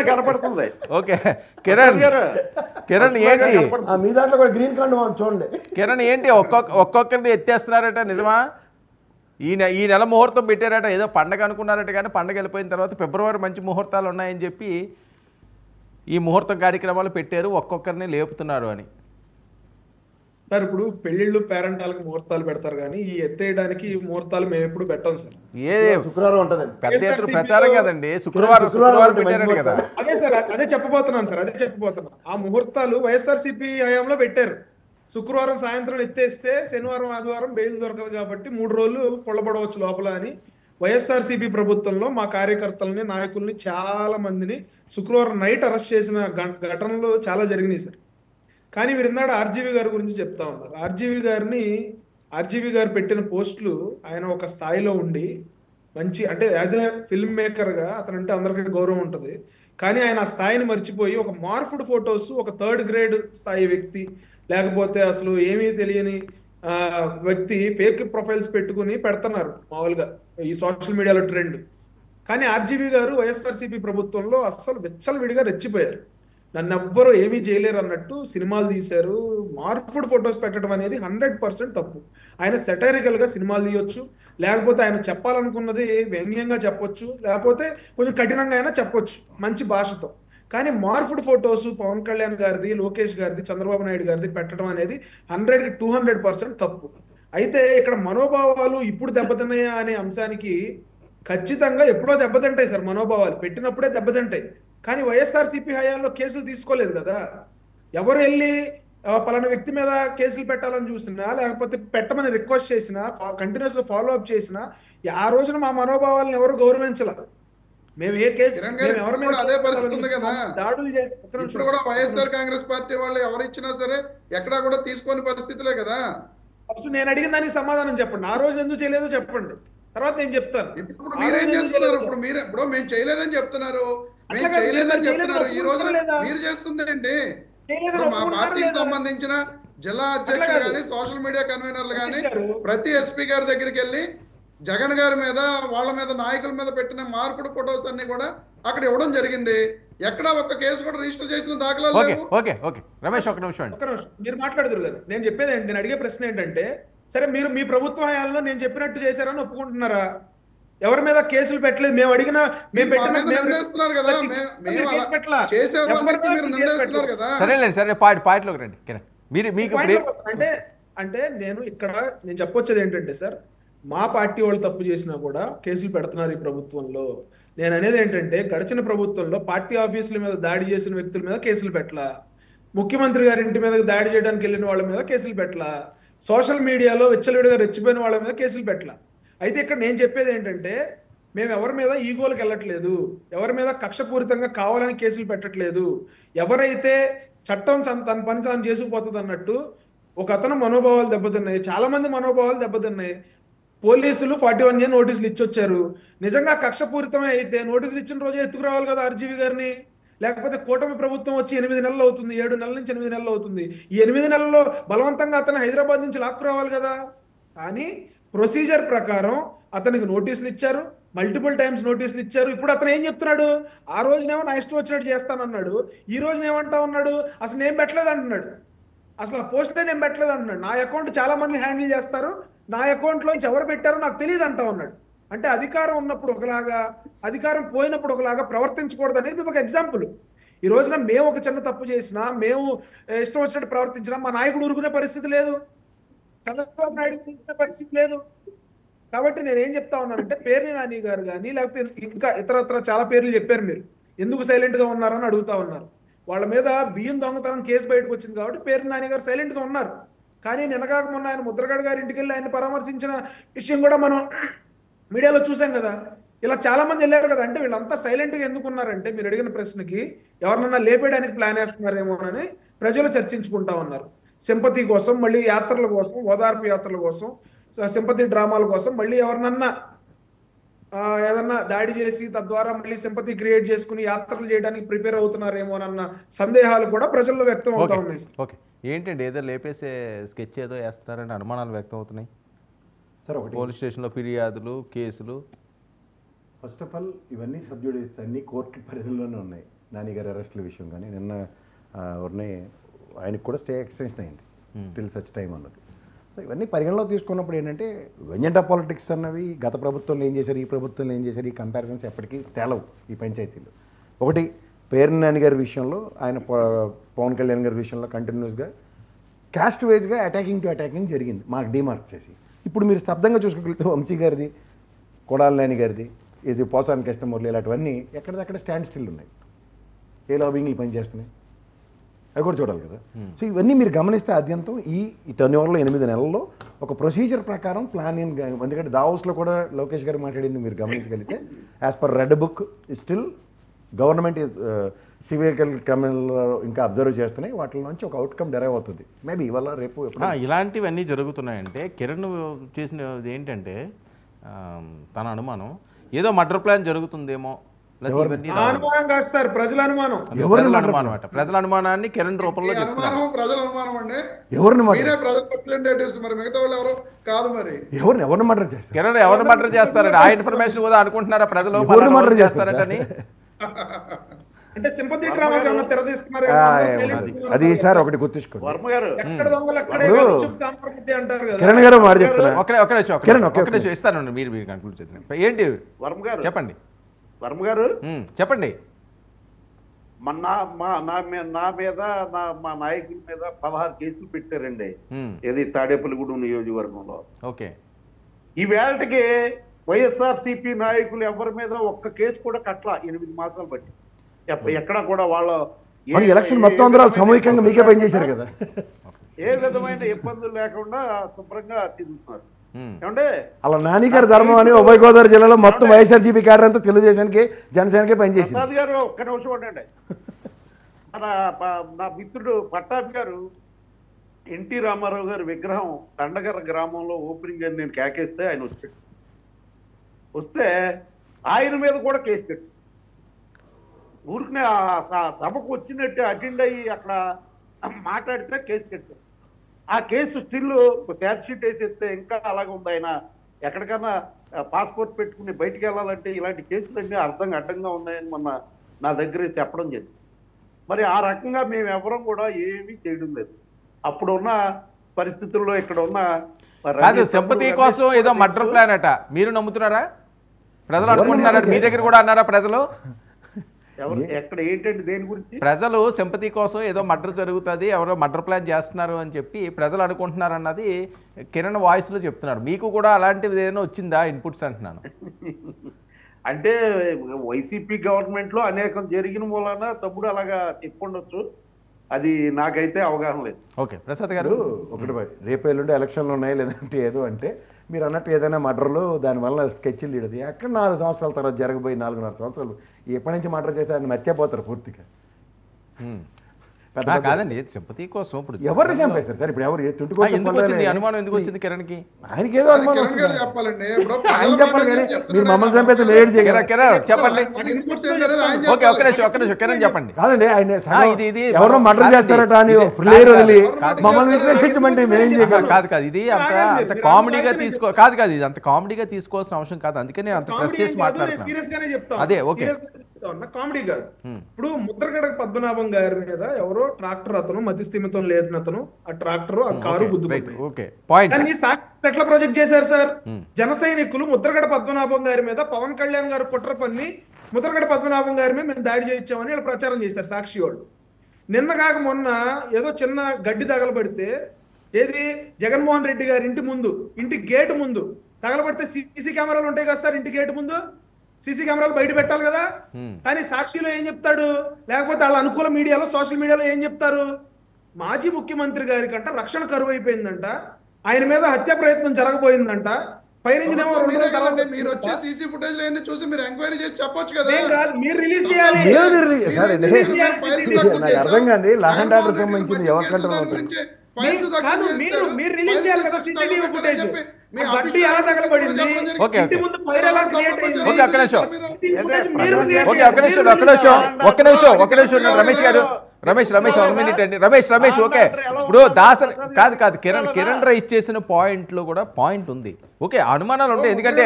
కనపడుతుంది. ఓకే కిరణ్ ఏంటి మీ దాంట్లో కూడా గ్రీన్ కార్డు చూడండి. కిరణ్ ఏంటి ఒక్కొక్కరిని ఎత్తేస్తున్నారట, నిజమా? ఈ నెల ముహూర్తం పెట్టారట, ఏదో పండగ అనుకున్నారట, కానీ పండగ వెళ్ళిపోయిన తర్వాత ఫిబ్రవరి మంచి ముహూర్తాలు ఉన్నాయని చెప్పి ఈ ముహూర్తం కార్యక్రమాలు పెట్టారు, ఒక్కొక్కరిని లేపుతున్నారు అని. సార్ ఇప్పుడు పెళ్లిళ్ళు పేరెంటాలకు ముహూర్తాలు పెడతారు, కానీ ఈ ఎత్తేయడానికి ముహూర్తాలు మేము ఎప్పుడు పెట్టాం సార్. శుక్రవారం ఉంటుంది, పెద్ద ఎత్తున ప్రచారం కదండి, శుక్రవారం పెట్టారు కదా. అదే సార్, అదే చెప్పబోతున్నాను సార్, ఆ ముహూర్తాలు వైఎస్ఆర్సీపీ హయాంలో పెట్టారు. శుక్రవారం సాయంత్రం ఎత్తేస్తే శనివారం ఆదివారం బెయిల్ దొరకదు కాబట్టి 3 రోజులు కొల్లబడవచ్చు లోపల అని వైఎస్ఆర్సీపీ ప్రభుత్వంలో మా కార్యకర్తలని నాయకుల్ని చాలా మందిని శుక్రవారం నైట్ అరెస్ట్ చేసిన ఘటనలు చాలా జరిగినాయి సార్. కానీ మీరు ఇందాక ఆర్జీవి గారి గురించి చెప్తా ఉన్నారు. ఆర్జీవి గారు పెట్టిన పోస్టులు ఆయన ఒక స్థాయిలో ఉండి మంచి అంటే యాజ్ ఏ ఫిల్మ్ మేకర్గా అతనంటే అందరికీ గౌరవం ఉంటుంది. కానీ ఆయన ఆ స్థాయిని మర్చిపోయి ఒక మార్ఫుడ్ ఫొటోస్, ఒక 3rd గ్రేడ్ స్థాయి వ్యక్తి, లేకపోతే అసలు ఏమీ తెలియని వ్యక్తి ఫేక్ ప్రొఫైల్స్ పెట్టుకుని పెడుతున్నారు మామూలుగా ఈ సోషల్ మీడియాలో ట్రెండ్. కానీ ఆర్జీవి గారు వైఎస్ఆర్సీపీ ప్రభుత్వంలో అస్సలు విచ్చలవిడిగా రెచ్చిపోయారు. నన్ను ఎవ్వరూ ఏమీ చేయలేరు అన్నట్టు సినిమాలు తీశారు. మార్ఫుడ్ ఫొటోస్ పెట్టడం అనేది 100% తప్పు. ఆయన సెటైరికల్గా సినిమాలు తీయొచ్చు, లేకపోతే ఆయన చెప్పాలనుకున్నది వ్యంగ్యంగా చెప్పొచ్చు, లేకపోతే కొంచెం కఠినంగా అయినా చెప్పొచ్చు మంచి భాషతో. కానీ మార్ఫుడ్ ఫొటోస్ పవన్ కళ్యాణ్ గారిది, లోకేష్ గారిది, చంద్రబాబు నాయుడు గారిది పెట్టడం అనేది 100కి 200% తప్పు. అయితే ఇక్కడ మనోభావాలు ఇప్పుడు దెబ్బతిన్నాయా అనే అంశానికి ఖచ్చితంగా ఎప్పుడో దెబ్బతింటాయి సార్. మనోభావాలు పెట్టినప్పుడే దెబ్బతింటాయి. కానీ వైఎస్ఆర్సీపీ హయాంలో కేసులు తీసుకోలేదు కదా. ఎవరు వెళ్ళి పలానా వ్యక్తి మీద కేసులు పెట్టాలని చూసినా, లేకపోతే పెట్టమని రిక్వెస్ట్ చేసినా, కంటిన్యూస్ గా ఫాలో అప్ చేసినా, ఆ రోజున మా మనోభావాలను ఎవరు గౌరవించలేదు. మేము ఏ కేసు కిరణ్ గారు ఎవరి మీద ఇప్పుడు అదే పరిస్థితి ఉంది కదా. దాడులు చేసి ఇప్పుడు కూడా వైఎస్ఆర్ కాంగ్రెస్ పార్టీ వాళ్ళు ఎవరు ఇచ్చినా సరే ఎక్కడా కూడా తీసుకోని పరిస్థితులే కదా. ఫస్ట్ నేను అడిగిన దానికి సమాధానం చెప్పండి. ఆ రోజు ఎందుకు చేయలేదో చెప్పండి, తర్వాత నేను చెప్తాను. ఇప్పుడు మీరేం చేస్తున్నారు? ఇప్పుడు మేము చేయలేదని చెప్తున్నారు, మేము చేయలేదని చెప్తున్నారు. ఈ రోజున మీరు చేస్తుంది ఏంటి? మా పార్టీకి సంబంధించిన జిల్లా అధ్యక్షులు కానీ, సోషల్ మీడియా కన్వీనర్లు కానీ ప్రతి ఎస్పీ గారి దగ్గరికి వెళ్ళి జగన్ గారి మీద, వాళ్ళ మీద, నాయకుల మీద పెట్టిన మార్పుడు ఫొటోస్ అన్ని కూడా అక్కడ ఇవ్వడం జరిగింది. ఎక్కడ ఒక్క కేసు కూడా రిజిస్టర్ చేసిన దాఖలాలు లేవు. రమేష్ ఒక నిమిషం మీరు మాట్లాడుతురు కదా. నేను చెప్పేది ఏంటి, నేను అడిగే ప్రశ్న ఏంటంటే, సరే మీరు మీ ప్రభుత్వ హయాంలో నేను చెప్పినట్టు చేశారని ఒప్పుకుంటున్నారా? ఎవరి మీద కేసులు పెట్టలేదు, మేము అడిగిన సరే పాయింట్లోకి రండి కిరణ్. మీకు అంటే నేను చెప్పొచ్చేది ఏంటంటే సార్, మా పార్టీ వాళ్ళు తప్పు చేసినా కూడా కేసులు పెడుతున్నారు ఈ ప్రభుత్వంలో. నేను అనేది ఏంటంటే, గడిచిన ప్రభుత్వంలో పార్టీ ఆఫీసుల మీద దాడి చేసిన వ్యక్తుల మీద కేసులు పెట్టలా, ముఖ్యమంత్రి గారి ఇంటి మీద దాడి చేయడానికి వెళ్ళిన వాళ్ళ మీద కేసులు పెట్టలా, సోషల్ మీడియాలో విచ్చలవిడిగా రెచ్చిపోయిన వాళ్ళ మీద కేసులు పెట్టలా. అయితే ఇక్కడ నేను చెప్పేది ఏంటంటే, మేము ఎవరి మీద ఈగోలకు వెళ్ళట్లేదు, ఎవరి మీద కక్షపూరితంగా కావాలని కేసులు పెట్టట్లేదు. ఎవరైతే చట్టం తన పని తాను చేసుకుపోతుంది అన్నట్టు ఒక అతను మనోభావాలు దెబ్బతిన్నాయి, చాలా మంది మనోభావాలు దెబ్బతిన్నాయి. పోలీసులు 41A నోటీసులు ఇచ్చొచ్చారు. నిజంగా కక్షపూరితమే అయితే నోటీసులు ఇచ్చిన రోజే ఎత్తుకురావాలి కదా ఆర్జీవి గారిని. లేకపోతే కూటమి ప్రభుత్వం వచ్చి 8 నెలలు అవుతుంది, 7 నెలల నుంచి 8 నెలలు అవుతుంది. ఈ 8 నెలల్లో బలవంతంగా అతను హైదరాబాద్ నుంచి లాక్కురావాలి కదా. కానీ ప్రొసీజర్ ప్రకారం అతనికి నోటీసులు ఇచ్చారు, మల్టిపుల్ టైమ్స్ నోటీసులు ఇచ్చారు. ఇప్పుడు అతను ఏం చెప్తున్నాడు? ఆ రోజునేమో నా ఇష్టం వచ్చినట్టు చేస్తానన్నాడు, ఈ రోజున ఏమంటా ఉన్నాడు? అసలు నేను పెట్టలేదు అంటున్నాడు. అసలు ఆ పోస్టే నేను పెట్టలేదు అంటున్నాడు. నా అకౌంట్ చాలా మంది హ్యాండిల్ చేస్తారు, నా అకౌంట్లోంచి ఎవరు పెట్టారో నాకు తెలియదు అంటా ఉన్నాడు. అంటే అధికారం ఉన్నప్పుడు ఒకలాగా, అధికారం పోయినప్పుడు ఒకలాగా ప్రవర్తించకూడదు అనేది ఒక ఎగ్జాంపుల్. ఈ రోజున మేము ఒక చిన్న తప్పు చేసినా, మేము ఇష్టం వచ్చినట్టు ప్రవర్తించినా మా నాయకుడు ఊరుకునే పరిస్థితి లేదు, చంద్రబాబు నాయుడు ఊరుకునే పరిస్థితి లేదు. కాబట్టి నేనేం చెప్తా ఉన్నానంటే, పేర్ని నాని గారు కానీ, లేకపోతే ఇంకా ఇతరత్ర చాలా పేర్లు చెప్పారు, మీరు ఎందుకు సైలెంట్గా ఉన్నారని అడుగుతా ఉన్నారు. వాళ్ళ మీద బియ్యం దొంగతనం కేసు బయటకు వచ్చింది కాబట్టి పేర్ని నాని గారు సైలెంట్గా ఉన్నారు. కానీ నిన్నగాక మొన్న ఆయన ముద్రగడ గారి ఇంటికి వెళ్ళి ఆయన పరామర్శించిన విషయం కూడా మనం మీడియాలో చూసాం కదా. ఇలా చాలా మంది వెళ్ళారు కదా. అంటే వీళ్ళంతా సైలెంట్గా ఎందుకు ఉన్నారంటే, మీరు అడిగిన ప్రశ్నకి ఎవరినన్నా లేపేయడానికి ప్లాన్ వేస్తున్నారేమోనని ప్రజలు చర్చించుకుంటా ఉన్నారు. సింపతి కోసం, మళ్ళీ యాత్రల కోసం, ఓదార్పు యాత్రల కోసం, సింపతి డ్రామాల కోసం మళ్ళీ ఎవరినన్నా ఏదన్నా దాడి చేసి తద్వారా మళ్ళీ సింపతి క్రియేట్ చేసుకుని యాత్రలు చేయడానికి ప్రిపేర్ అవుతున్నారేమోనన్న సందేహాలు కూడా ప్రజల్లో వ్యక్తం అవుతా ఉన్నాయి. ఓకే, ఏంటండి ఏదో లేపేసే స్కెచ్ ఏదో వేస్తున్నారని అనుమానాలు వ్యక్తం అవుతున్నాయి సార్. ఒకటి, పోలీస్ స్టేషన్లో ఫిర్యాదులు, కేసులు. ఫస్ట్ ఆఫ్ ఆల్ ఇవన్నీ సబ్జుడిస్ అన్ని కోర్టు పరిధిలోనే ఉన్నాయి. నానిగారి అరెస్టుల విషయం కానీ నిన్న ఆయనకు కూడా స్టే ఎక్స్టెన్షన్ అయింది టిల్ సచ్ టైం అన్నది. సో ఇవన్నీ పరిగణలో తీసుకున్నప్పుడు ఏంటంటే, వెంజెంటా పాలిటిక్స్ అన్నవి గత ప్రభుత్వంలో ఏం చేశారు, ఈ ప్రభుత్వంలో ఏం చేశారు, ఈ కంపారిజన్స్ ఎప్పటికీ తేలవు ఈ పంచాయతీలు. ఒకటి, పేర్ని నాని గారి విషయంలో, ఆయన పవన్ కళ్యాణ్ గారి విషయంలో కంటిన్యూస్గా క్యాస్ట్ వైజ్గా అటాకింగ్ జరిగింది, మార్క్ డిమార్క్ చేసి. ఇప్పుడు మీరు శబ్దంగా చూసుకోగలిగితే వంశీ గారిది, కొడాలి నాని గారిది, ఇది పోసాని కృష్ణమూర్తి, ఇలాంటివన్నీ ఎక్కడిదక్కడ స్టాండ్ స్టిల్ ఉన్నాయి. ఏ లాబింగ్లు పనిచేస్తున్నాయి అవి కూడా చూడాలి కదా. సో ఇవన్నీ మీరు గమనిస్తే ఆద్యంతం ఈ టర్న్ ఓవర్లో 8 నెలల్లో ఒక ప్రొసీజర్ ప్రకారం ప్లాన్ ఎందుకంటే దావోస్లో కూడా లోకేష్ గారు మాట్లాడింది మీరు గమనించగలిగితే, as per red book still government is severe criminal ఇంకా అబ్జర్వ్ చేస్తున్నాయి. వాటి నుంచి ఒక అవుట్కమ్ డెరైవ్ అవుతుంది మేబీ ఇవాళ రేపు. ఇలాంటివన్నీ జరుగుతున్నాయంటే కిరణ్ చేసినది ఏంటంటే, తన అనుమానం ఏదో మర్డర్ ప్లాన్ జరుగుతుందేమో, అనుమానం కాదు సార్, ప్రజల అనుమానం. ప్రజల అనుమానాన్ని కిరణ్ రూపంలో ప్రజల అనుమానం అండి. ఎవరిని మిగతా వాళ్ళు ఎవరు కాదు. మరి ఎవరిని మర్డర్ చేస్తారు? కిరణ్ ఎవరిని మర్డర్ చేస్తారని ఆ ఇన్ఫర్మేషన్ కూడా అనుకుంటున్నారా ప్రజలు మర్డర్ చేస్తారని? అంటే సింపతి డ్రామా తెరదీస్తున్నారు అది సార్. ఒకటి గుర్తుంచుకోండి, ఎక్కడ దొంగలు అక్కడే అంటారు కదా. కిరణ్ గారు మాట చెప్తున్నారు. ఒక నిమిషం ఇస్తాను, మీరు కంక్లూడ్ చేస్తున్నారు. ఏంటి చెప్పండి వర్మ గారు, చెప్పండి. నా మీద మా నాయకుల మీద 16 కేసులు పెట్టారండి, ఏది తాడేపల్లిగూడెం నియోజకవర్గంలో. ఓకే, ఈ వేళకి వైఎస్ఆర్సీపీ నాయకులు ఎవరి మీద ఒక్క కేసు కూడా కట్ల 8 మాసాలు బట్టి. ఎక్కడ కూడా వాళ్ళ మరి ఎలక్షన్ మొత్తం అందరూ సామూహికంగా మీకే పనిచేశారు కదా. ఏ విధమైన ఇబ్బందులు లేకుండా శుభ్రంగా తిరుగుతున్నారు. ఏమంటే అలా నాని గారి ధర్మం అని ఉభయ గోదావరి జిల్లాలో మొత్తం వైఎస్ఆర్సీపీ క్యాడర్ అంతా తెలుగుదేశానికి జనసేనకే పనిచేసింది. ప్రసాద్ గారు ఒక్క నిమిషం ఉండండి. నా మిత్రుడు పట్టాభి గారు ఎన్టీ రామారావు గారి విగ్రహం దండగర గ్రామంలో ఓపెనింగ్ అని నేను కేకేస్తే ఆయన వచ్చాడు. వస్తే ఆయన మీద కూడా కేసు పెట్టు. ఊరికనే సభకు వచ్చినట్టు అటెండ్ అయ్యి అక్కడ మాట్లాడితే కేసు కట్టారు. ఆ కేసు స్టిల్ ఛార్జ్ షీట్ వేసేస్తే ఇంకా అలాగే ఉంది. ఆయన ఎక్కడికైనా పాస్పోర్ట్ పెట్టుకుని బయటికి వెళ్ళాలంటే ఇలాంటి కేసులన్నీ అడ్డంగా ఉన్నాయని మొన్న నా దగ్గర చెప్పడం జరిగింది. మరి ఆ రకంగా మేము ఎవరం కూడా ఏమీ చేయడం లేదు. అప్పుడున్న పరిస్థితుల్లో ఇక్కడ ఉన్న కాదు, సింపతి కోసం ఏదో మర్డర్ ప్లాన్ అట, మీరు నమ్ముతున్నారా? ప్రజలు అనుకుంటున్నారా? మీ దగ్గర కూడా అన్నారా ప్రజలు? ఎక్కడ ఏంటంటే దేని గురించి ప్రజలు సింపతి కోసం ఏదో మర్డర్ జరుగుతుంది, ఎవరో మర్డర్ ప్లాన్ చేస్తున్నారు అని చెప్పి ప్రజలు అనుకుంటున్నారు అన్నది కిరణ్ వాయిస్ లో చెప్తున్నారు. మీకు కూడా అలాంటిది ఏదైనా వచ్చిందా ఇన్పుట్స్ అంటున్నాను. అంటే వైసీపీ గవర్నమెంట్ లో అనేకం జరిగిన మూలన తప్పుడు అలాగా చెప్పుండొచ్చు. అది నాకైతే అవగాహన లేదు. ఓకే ప్రసాద్ గారు, ఒకటి రేపు ఎల్లుండి ఎలక్షన్లు ఉన్నాయి లేదంటే ఏదో అంటే మీరు అన్నట్టు ఏదైనా మర్డర్లు దానివల్ల స్కెచ్లు ఇడది అక్కడ 4 సంవత్సరాల తర్వాత జరగబోయి 4.5 సంవత్సరాలు ఎప్పటి నుంచి మర్డర్ చేస్తే ఆయన మర్చిపోతారు పూర్తిగా. కాదండి సింపతి కోసం ఇప్పుడు ఎవరిని చంపేస్తారు సార్? ఇప్పుడు ఎవరు ఎందుకు వచ్చింది అనుమానం? ఎందుకు వచ్చింది కిరణ్ కి? ఆయనకి ఏదో అనుమానం కిరణ్ గారు చెప్పాలండి. ఇప్పుడు ఆయన చెప్పాలి కానీ మీరు మమ్మల్ని చంపేస్తే లేట్ చేయగలరు. కిరణ్ చెప్పండి. ఇన్పుట్స్ ఏంటనేది ఆయన ఓకే ఒక్క నిమిషం కిరణ్ చెప్పండి. కాదండి ఆయన ఇది ఎవరో మర్డర్ చేస్తారట అని ఫ్లేర్ వదిలి మమ్మల్ని విశ్లేషించమంటే మేమేం చేయగలం? కాదు ఇది అంత కామెడీగా ఇది అంత కామెడీగా తీసుకోవాల్సిన అవసరం కాదు. అందుకే నేను అంత ప్రెస్ చేసి మాట్లాడుతున్నాను. అదే ఓకే కామెడీ కాదు. ఇప్పుడు ముద్రగడ పద్మనాభం గారి మీద ఎవరో ట్రాక్టర్ అతను మతిస్థిమితం లేదని అతను ఆ ట్రాక్టర్ ఆ కారు గుద్దుకుంటాయి. ఎట్లా ప్రొజెక్ట్ చేశారు సార్? జన సైనికులు ముద్రగడ పద్మనాభం గారి మీద పవన్ కళ్యాణ్ గారు కుట్ర పన్ని ముద్రగడ పద్మనాభం గారి మీద మేము దాడి చేయించామని వీళ్ళు ప్రచారం చేశారు సాక్షి వాళ్ళు. నిన్న కాక మొన్న ఏదో చిన్న గడ్డి తగలబడితే ఏది జగన్మోహన్ రెడ్డి గారి ఇంటి గేటు ముందు తగలబడితే సీసీ కెమెరాలు ఉంటాయి కదా సార్, ఇంటి గేటు ముందు సీసీ కెమెరాలు బయట పెట్టాలి కదా. కానీ సాక్షిలో ఏం చెప్తాడు, లేకపోతే వాళ్ళ అనుకూల మీడియాలో సోషల్ మీడియాలో ఏం చెప్తారు? మాజీ ముఖ్యమంత్రి గారి కంట రక్షణ కరువు అయిపోయిందంట, ఆయన మీద హత్య ప్రయత్నం జరగబోయిందంట. మీరు వచ్చే సీసీ ఫుటేజ్ లేని చూసి మీరు ఎంక్వైరీ చేసి చెప్పొచ్చు కదా. మీరు రిలీజ్ చేయాలి. అర్థం కాండి లా అండ్ ఆర్డర్ సంబంధించింది ఎవరి కంట్రోల్ అవుతుంది? మీరు రిలీజ్ చేయాలి కదా సీసీటీవీ ఫుటేజ్. గడ్డి ఎలా తగలబడింది, ఇంటి ముందు ఫైర్ ఎలా క్రియేట్ అయింది. ఒక్క నిమిషం రమేష్ గారు, రమేష్ 1 మినిట్ అండి. రమేష్ ఓకే. ఇప్పుడు దాసరి కాదు కిరణ్ రైస్ చేసిన పాయింట్ లో కూడా పాయింట్ ఉంది. ఓకే అనుమానాలు ఉంటాయి, ఎందుకంటే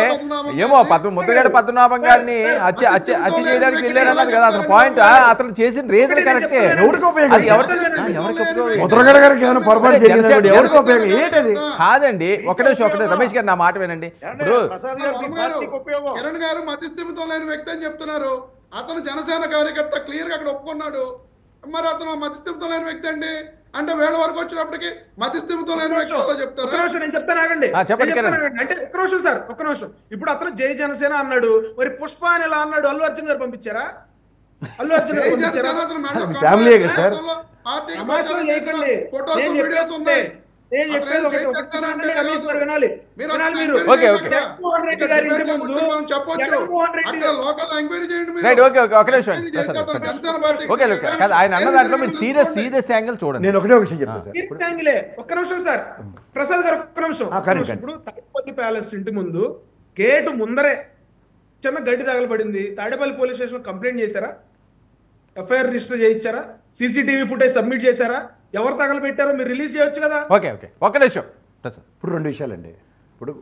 ఏమో ముద్రగడ పద్మనాభం గారిని హత్య చేయడానికి వెళ్ళారన్నారు కదా. అతను పాయింట్ అతను చేసిన రీజన్ కరెక్టే. కాదండి ఒక నిమిషం రమేష్ గారు నా మాట వినండి. ఇప్పుడు కిరణ్ గారు మతిస్థిమితం లేని వ్యక్తి అని చెప్తున్నారు. అతను జనసేన కార్యకర్త క్లియర్ గా అక్కడ ఒప్పుకున్నాడు. మరి అతను మతిస్థిమితం లేని వ్యక్తి అండి అంటే వేళ వరకు వచ్చినప్పటికీ మతిస్థిమితం లేని వ్యక్తి చెప్తారు. నేను చెప్తాను ఆగండి అంటే ఒక్క నిమిషం. ఇప్పుడు అతను జై జనసేన అన్నాడు, మరి పుష్ప అని ఎలా అన్నాడు? అల్లు అర్జున్ గారు పంపించారా? అల్లు అర్జున్ గారు పంపించారా? ఫోటోస్ వీడియోస్ ఉన్నాయి. ఆయన అన్న దాంట్లో మీరు సీరియస్ యాంగిల్ చూడండి. నేను ఒకటే విషయం చెప్తాను. ఒక్క నిమిషం సార్ ప్రసాద్ గారు ఒక్క నిమిషం. ఇప్పుడు తాడేపల్లి ప్యాలెస్ ఇంటి ముందు గేటు ముందరే చిన్న గడ్డి తగలబడింది. తాడేపల్లి పోలీస్ స్టేషన్ కంప్లైంట్ చేశారా? ఎఫ్ఐఆర్ రిజిస్టర్ చేయించారా? సీసీటీవీ ఫుటేజ్ సబ్మిట్ చేశారా? ఎవరు తగలబెట్టారో మీరు రిలీజ్ చేయొచ్చు కదా. ఓకే ఒక్క నిమిషం. ఇప్పుడు 2 విషయాలండి. ఇప్పుడు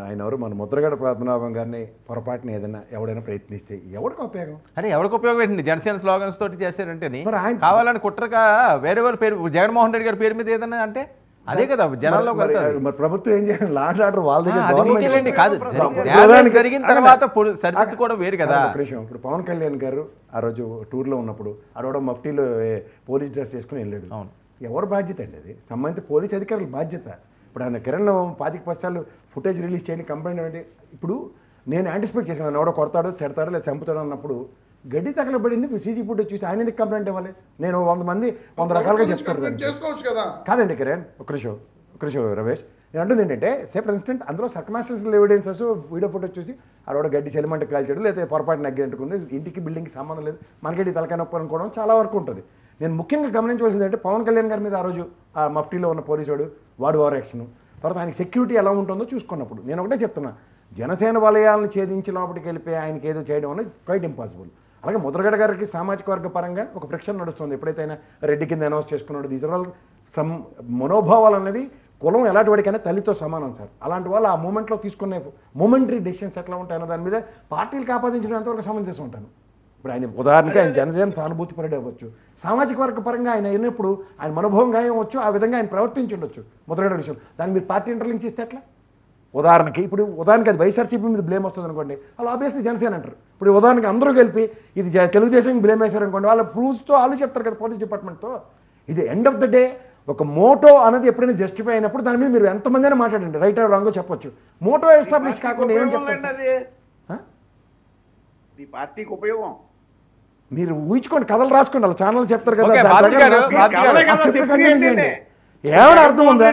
ఆయన ఎవరు మన ముద్రగడ పద్మనాభం గారిని పొరపాటున ఏదైనా ఎవడైనా ప్రయత్నిస్తే ఎవరికి ఉపయోగం? అరే ఎవరికి ఉపయోగం ఏంటండి? జనసేన స్లోగన్స్ తోటి చేశారంటే ఆయన కావాలని కుట్రగా వేరే వాళ్ళ పేరు జగన్మోహన్ రెడ్డి గారి పేరు మీద ఏదైనా అంటే అదే కదా జనాల్లో. మరి ప్రభుత్వం ఏం చేయాలి? లా అండ్ ఆర్డర్ వాళ్ళ దగ్గర కాదు, జరిగిన తర్వాత సరిదిద్దుకోవడం వేరు కదా. ఇప్పుడు పవన్ కళ్యాణ్ గారు ఆ రోజు టూర్లో ఉన్నప్పుడు అడవడ మఫ్టీలో పోలీస్ డ్రెస్ వేసుకుని వెళ్ళాడు. ఎవరు బాధ్యత అండి అది? సంబంధిత పోలీస్ అధికారుల బాధ్యత. ఇప్పుడు ఆయన కిరణ్ 25 ఫుటేజ్ రిలీజ్ చేయని కంప్లైంట్ అంటే ఇప్పుడు నేను యాంటిసిపేట్ చేసాను ఎవడో కొడతాడు తిడతాడు లేదా చంపుతాడు అన్నప్పుడు గడ్డి తగలబడింది సీసీ ఫుటేజ్ చూసి ఆయన ఎందుకు కంప్లైంట్ ఇవ్వాలి? నేను 100 మంది 100 రకాలుగా చెప్తారు దానికి. చేసుకోవచ్చు కదా. కాదండి కిరణ్, ఒక నిమిషం రమేష్, నేను అంటుంది ఏంటంటే సేఫ్ ఇన్స్టెంట్ అందులో సర్కమాస్టెన్షియల్ ఎవిడెన్సెస్ వీడియో ఫోటోస్ చూసి ఆడోడ గడ్డి సెలిమెంట్ కాల్చాడు, లేకపోతే పొరపాటు నగ్గి అంటుకుంది, ఇంటికి బిల్డింగ్కి సంబంధం లేదు, మనకెళ్ళి తలకాయ నొప్పి అనుకోవడం చాలా వరకు ఉంటుంది. నేను ముఖ్యంగా గమనించవలసింది అంటే పవన్ కళ్యాణ్ గారి మీద ఆ రోజు ఆ మఫ్టీలో ఉన్న పోలీసుడు వాడు ఓవర్ యాక్షన్, తర్వాత ఆయనకి సెక్యూరిటీ ఎలా ఉంటుందో చూసుకున్నప్పుడు నేను ఒకటే చెప్తున్నా, జనసేన వలయాలను ఛేదించి లోపలికి వెళ్ళిపోయి ఆయనకి ఏదో చేయడం అనేది క్వైట్ ఇంపాసిబుల్. అలాగే ముద్రగడ గారికి సామాజిక వర్గ పరంగా ఒక ఫ్రిక్షన్ నడుస్తుంది. ఎప్పుడైతే ఆయన రెడ్డి కింద అనౌన్స్ చేసుకున్నాడు, దీస్ ఆర్ ఆల్ సమ్ మనోభావాలు అనేది కులం ఎలాంటి వాడికైనా తల్లితో సమానం సార్. అలాంటి వాళ్ళు ఆ మూమెంట్లో తీసుకునే మూమెంటరీ డెసిషన్స్ ఎట్లా ఉంటాయన్న దాని మీద పార్టీలకు ఆపాదించడం ఎంతవరకు సమంజసం ఉంటాను. ఇప్పుడు ఆయన ఉదాహరణకి ఆయన జనసేన సానుభూతి పరుడు అవ్వచ్చు, సామాజిక వర్గ పరంగా ఆయన అయినప్పుడు ఆయన మనోభావం గాయం అవ్వచ్చు, ఆ విధంగా ఆయన ప్రవర్తించి ఉండొచ్చు ముద్రగడ విషయం. దాన్ని మీరు పార్టీ ఇంటర్లింక్ చేస్తే ఎట్లా? ఉదాహరణకి అది వైఎస్ఆర్సీపీ మీద బ్లేమ్ వస్తుంది అనుకోండి, వాళ్ళు ఆబ్వియస్లీ జనసేన అంటారు. ఇప్పుడు ఉదాహరణకి అందరూ కలిపి ఇది తెలుగుదేశం బ్లేమ్ వేశారు అనుకోండి, వాళ్ళ ప్రూఫ్స్తో వాళ్ళు చెప్తారు కదా పోలీస్ డిపార్ట్మెంట్తో. ఇది ఎండ్ ఆఫ్ ద డే ఒక మోటో అనేది ఎప్పుడైనా జస్టిఫై అయినప్పుడు దాని మీద మీరు ఎంతమంది అయినా మాట్లాడండి, రైట్ ఆర్ రాంగో చెప్పొచ్చు. మోటో ఎస్టాబ్లిష్ కాకుండా ఏం చెప్తారు? పార్టీకి ఉపయోగం మీరు ఊహించుకోండి, కథలు రాసుకోండి, వాళ్ళ ఛానల్ చెప్తారు కదా, ఏమైనా అర్థం ఉందా?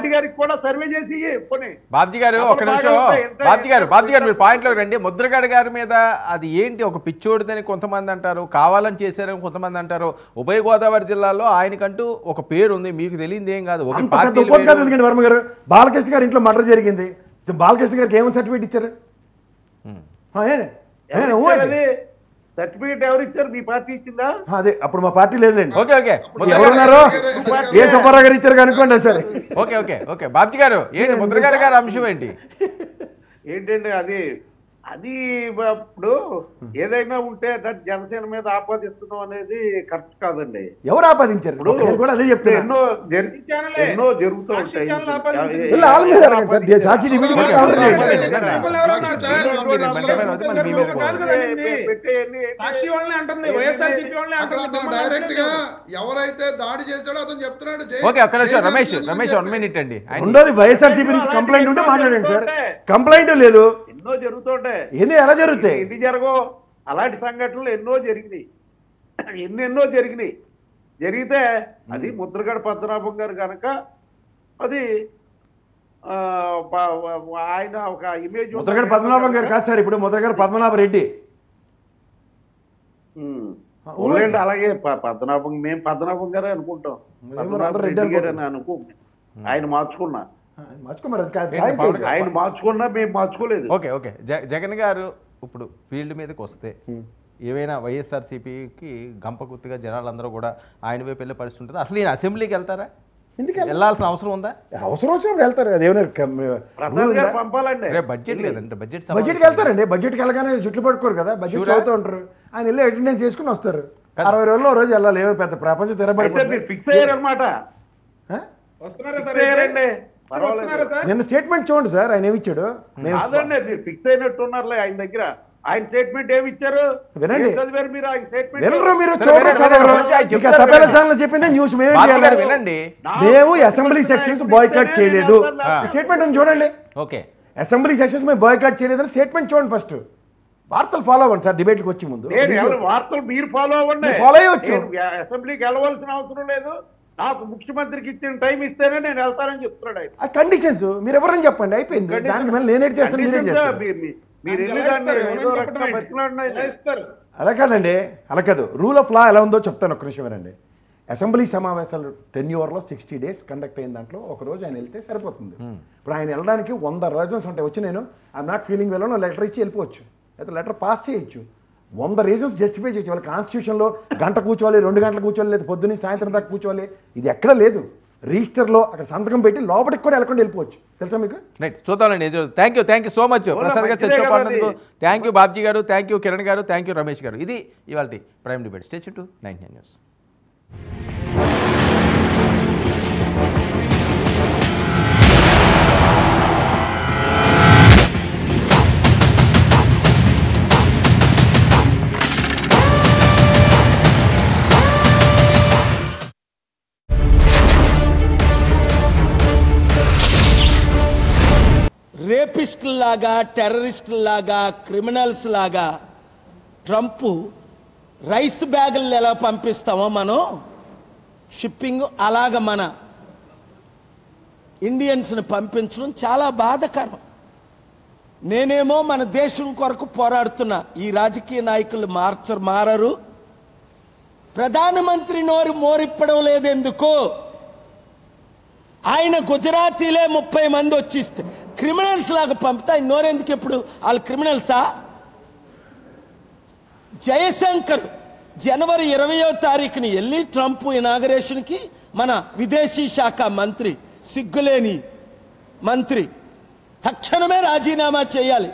బాబ్జీ గారు ఒక నిమిషం, బాబ్జీ గారు మీరు పాయింట్లో రండి. ముద్రగడ గారి మీద అది ఏంటి ఒక పిచ్చోడిదని కొంతమంది అంటారు, కావాలని చేశారని కొంతమంది అంటారు. ఉభయ గోదావరి జిల్లాలో ఆయనకంటూ ఒక పేరు ఉంది, మీకు తెలియదు ఏం కాదు. ఒక పార్టీ వర్మ గారు బాలకృష్ణ గారి ఇంట్లో మర్డర్ జరిగింది, బాలకృష్ణ గారికి ఏమైనా సర్టిఫికేట్ ఇచ్చారు? సర్టిఫికేట్ ఎవరు ఇచ్చారు? మీ పార్టీ ఇచ్చిందా? అదే అప్పుడు మా పార్టీ లేదులేండి. ఓకే ఓకే, ఎవరున్నారో ఏ సుబ్బారావు గారు ఇచ్చారు అనుకోండి సరే. ఓకే ఓకే ఓకే బాబ్జీ గారు ఏంటి ముద్రగడ గారి అంశం ఏంటి? ఏంటంటే అది ఇప్పుడు ఏదైనా ఉంటే జనసేన మీద ఆపాదిస్తున్నాం అనేది కరెక్ట్ కాదండి. ఎవరు ఆపాదించారు? కూడా అదే చెప్తారు. ఎన్నో జరుగుతూ ఉంటాయి. డైరెక్ట్ గా ఎవరైతే దాడి చేశాడో అతను చెప్తున్నాడు. ఓకే ఒక్క నిమిషం రమేష్ 1 మినిట్ అండి. ఉండదు వైఎస్ఆర్సీపీ నుంచి కంప్లైంట్ ఉంటే మాట్లాడండి సార్. కంప్లైంట్ లేదు, ఎన్నో జరుగుతుంటాయి. ఏంది ఎలా జరుగుతాయి? ఇది జరగవు. అలాంటి సంఘటనలు ఎన్నో జరిగినాయి, ఎన్నెన్నో జరిగితే అది ముద్రగడ పద్మనాభం గారు కనుక అది ఆయన ఒక ఇమేజ్. ముద్రగడ పద్మనాభం గారు కాదు సార్, ఇప్పుడు ముద్రగడ పద్మనాభ రెడ్డి. అలాగే మేము పద్మనాభం గారే అనుకుంటాం, రెడ్డి గారు అని అనుకో. ఆయన మార్చుకున్నా, ఆయన మార్చుకున్నా మేము మార్చుకోలేదు. ఓకే ఓకే జగన్ గారు ఇప్పుడు ఫీల్డ్ మీదకి వస్తే ఏవైనా వైఎస్ఆర్సీపీకి గంపగుత్తిగా జనాలందరూ కూడా ఆయన వైపు వెళ్ళే పరిస్థితి ఉంటుంది. అసలు ఈయన అసెంబ్లీకి వెళ్తారా? ఎందుకు వెళ్ళాల్సిన అవసరం ఉందా? అవసరం వచ్చినప్పుడు వెళ్తారు. బడ్జెట్ కదండి, బడ్జెట్కి వెళ్తారండి. బడ్జెట్కి వెళ్ళగానే జుట్లు పట్టుకోరు కదా, బడ్జెట్ చదువుతూ ఉంటారు. ఆయన వెళ్ళి అటెండెన్స్ చేసుకుని వస్తారు. 60 రోజుల్లో రోజు వెళ్ళాలి. ఏమో పెద్ద ప్రపంచం తిరగబడి ఫిక్స్ అయ్యారనమాట. నిన్న స్టేట్మెంట్ చూడండి సార్, ఆయన ఏమి ఇచ్చాడు? ఫిక్స్ అయినట్టున్నారులే ఆయన దగ్గర. ఆయన స్టేట్మెంట్ ఏమి ఇచ్చారు వినండి. మీరు ఆయన స్టేట్మెంట్ మీరు చెప్పింది న్యూస్ వినండి. మేము అసెంబ్లీ సెక్షన్స్ బాయ్కాట్ చేయలేదు. స్టేట్మెంట్ ఉంది చూడండి. ఓకే, అసెంబ్లీ సెషన్స్ మేము బాయ్కాట్ చేయలేదని స్టేట్మెంట్ చూడండి. ఫస్ట్ వార్తలు ఫాలో అవ్వండి సార్, డిబేట్కి వచ్చే ముందు వార్తలు మీరు ఫాలో అవ్వండి. ఫాలో అయ్యవచ్చు. అసెంబ్లీకి వెళ్ళవలసిన అవసరం లేదు. నాకు ముఖ్యమంత్రికి ఇచ్చిన టైం ఇస్తేనే నేను వెళ్తానని చెప్తున్నాడు ఆయన. ఆ కండిషన్స్ మీరు ఎవరని చెప్పండి, అయిపోయింది. దానికి మళ్ళీ నేనేట్ చేస్తాను, మీరేట్ చేస్తారు. అలా కాదండి, అలా కాదు. రూల్ ఆఫ్ లా ఎలా ఉందో చెప్తాను, ఒక్క నిమిషం వినండి. అసెంబ్లీ సమావేశాలు టెన్యూర్లో 60 days కండక్ట్ అయిన దాంట్లో ఒక రోజు ఆయన వెళ్తే సరిపోతుంది. ఇప్పుడు ఆయన వెళ్ళడానికి 100 రీజన్స్ ఉంటాయి. వచ్చి నేను I'm not feeling well letter ఇచ్చి వెళ్ళిపోవచ్చు, అయితే లెటర్ పాస్ చేయొచ్చు. 100 రీజన్స్ జస్టిఫై చేయొచ్చు. వాళ్ళ కాన్స్టిట్యూషన్లో గంట కూర్చోవాలి, 2 గంటలు కూర్చోవాలి, లేదా పొద్దున్న సాయంత్రం దాకా కూర్చోవాలి, ఇది ఎక్కడ లేదు. రిజిస్టర్లో అక్కడ సంతకం పెట్టి లోపలికి కూడా వెళ్ళకుండా వెళ్ళిపోవచ్చు. తెలుసా మీకు? రైట్, చూద్దామండి. Thank you so much Prasad గారు చర్చలో పాడినందుకు. థ్యాంక్ యూ బాబ్జీ గారు, థ్యాంక్ యూ కిరణ్ గారు, థ్యాంక్ యూ రమేష్ గారు. ఇది ఇవాళ prime debate. Stay tune to 99 news. రేపిస్టుల్లాగా, టెర్రరిస్టుల్లాగా, క్రిమినల్స్ లాగా ట్రంప్ రైస్ బ్యాగులు ఎలా పంపిస్తామో మనం షిప్పింగ్ అలాగ మన ఇండియన్స్ని పంపించడం చాలా బాధాకరం. నేనేమో మన దేశం కొరకు పోరాడుతున్నా, ఈ రాజకీయ నాయకులు మారరు. ప్రధానమంత్రి నోరు మోరిప్పడం లేదెందుకు? ఆయన గుజరాతీలే 30 మంది వచ్చిస్తే క్రిమినల్స్ లాగా పంపితే ఆయన నోరెందుకు? ఎప్పుడు వాళ్ళు క్రిమినల్సా? జయశంకర్ జనవరి 20వ తారీఖుని వెళ్ళి ట్రంప్ ఇనాగరేషన్కి మన విదేశీ శాఖ మంత్రి, సిగ్గులేని మంత్రి, తక్షణమే రాజీనామా చేయాలి.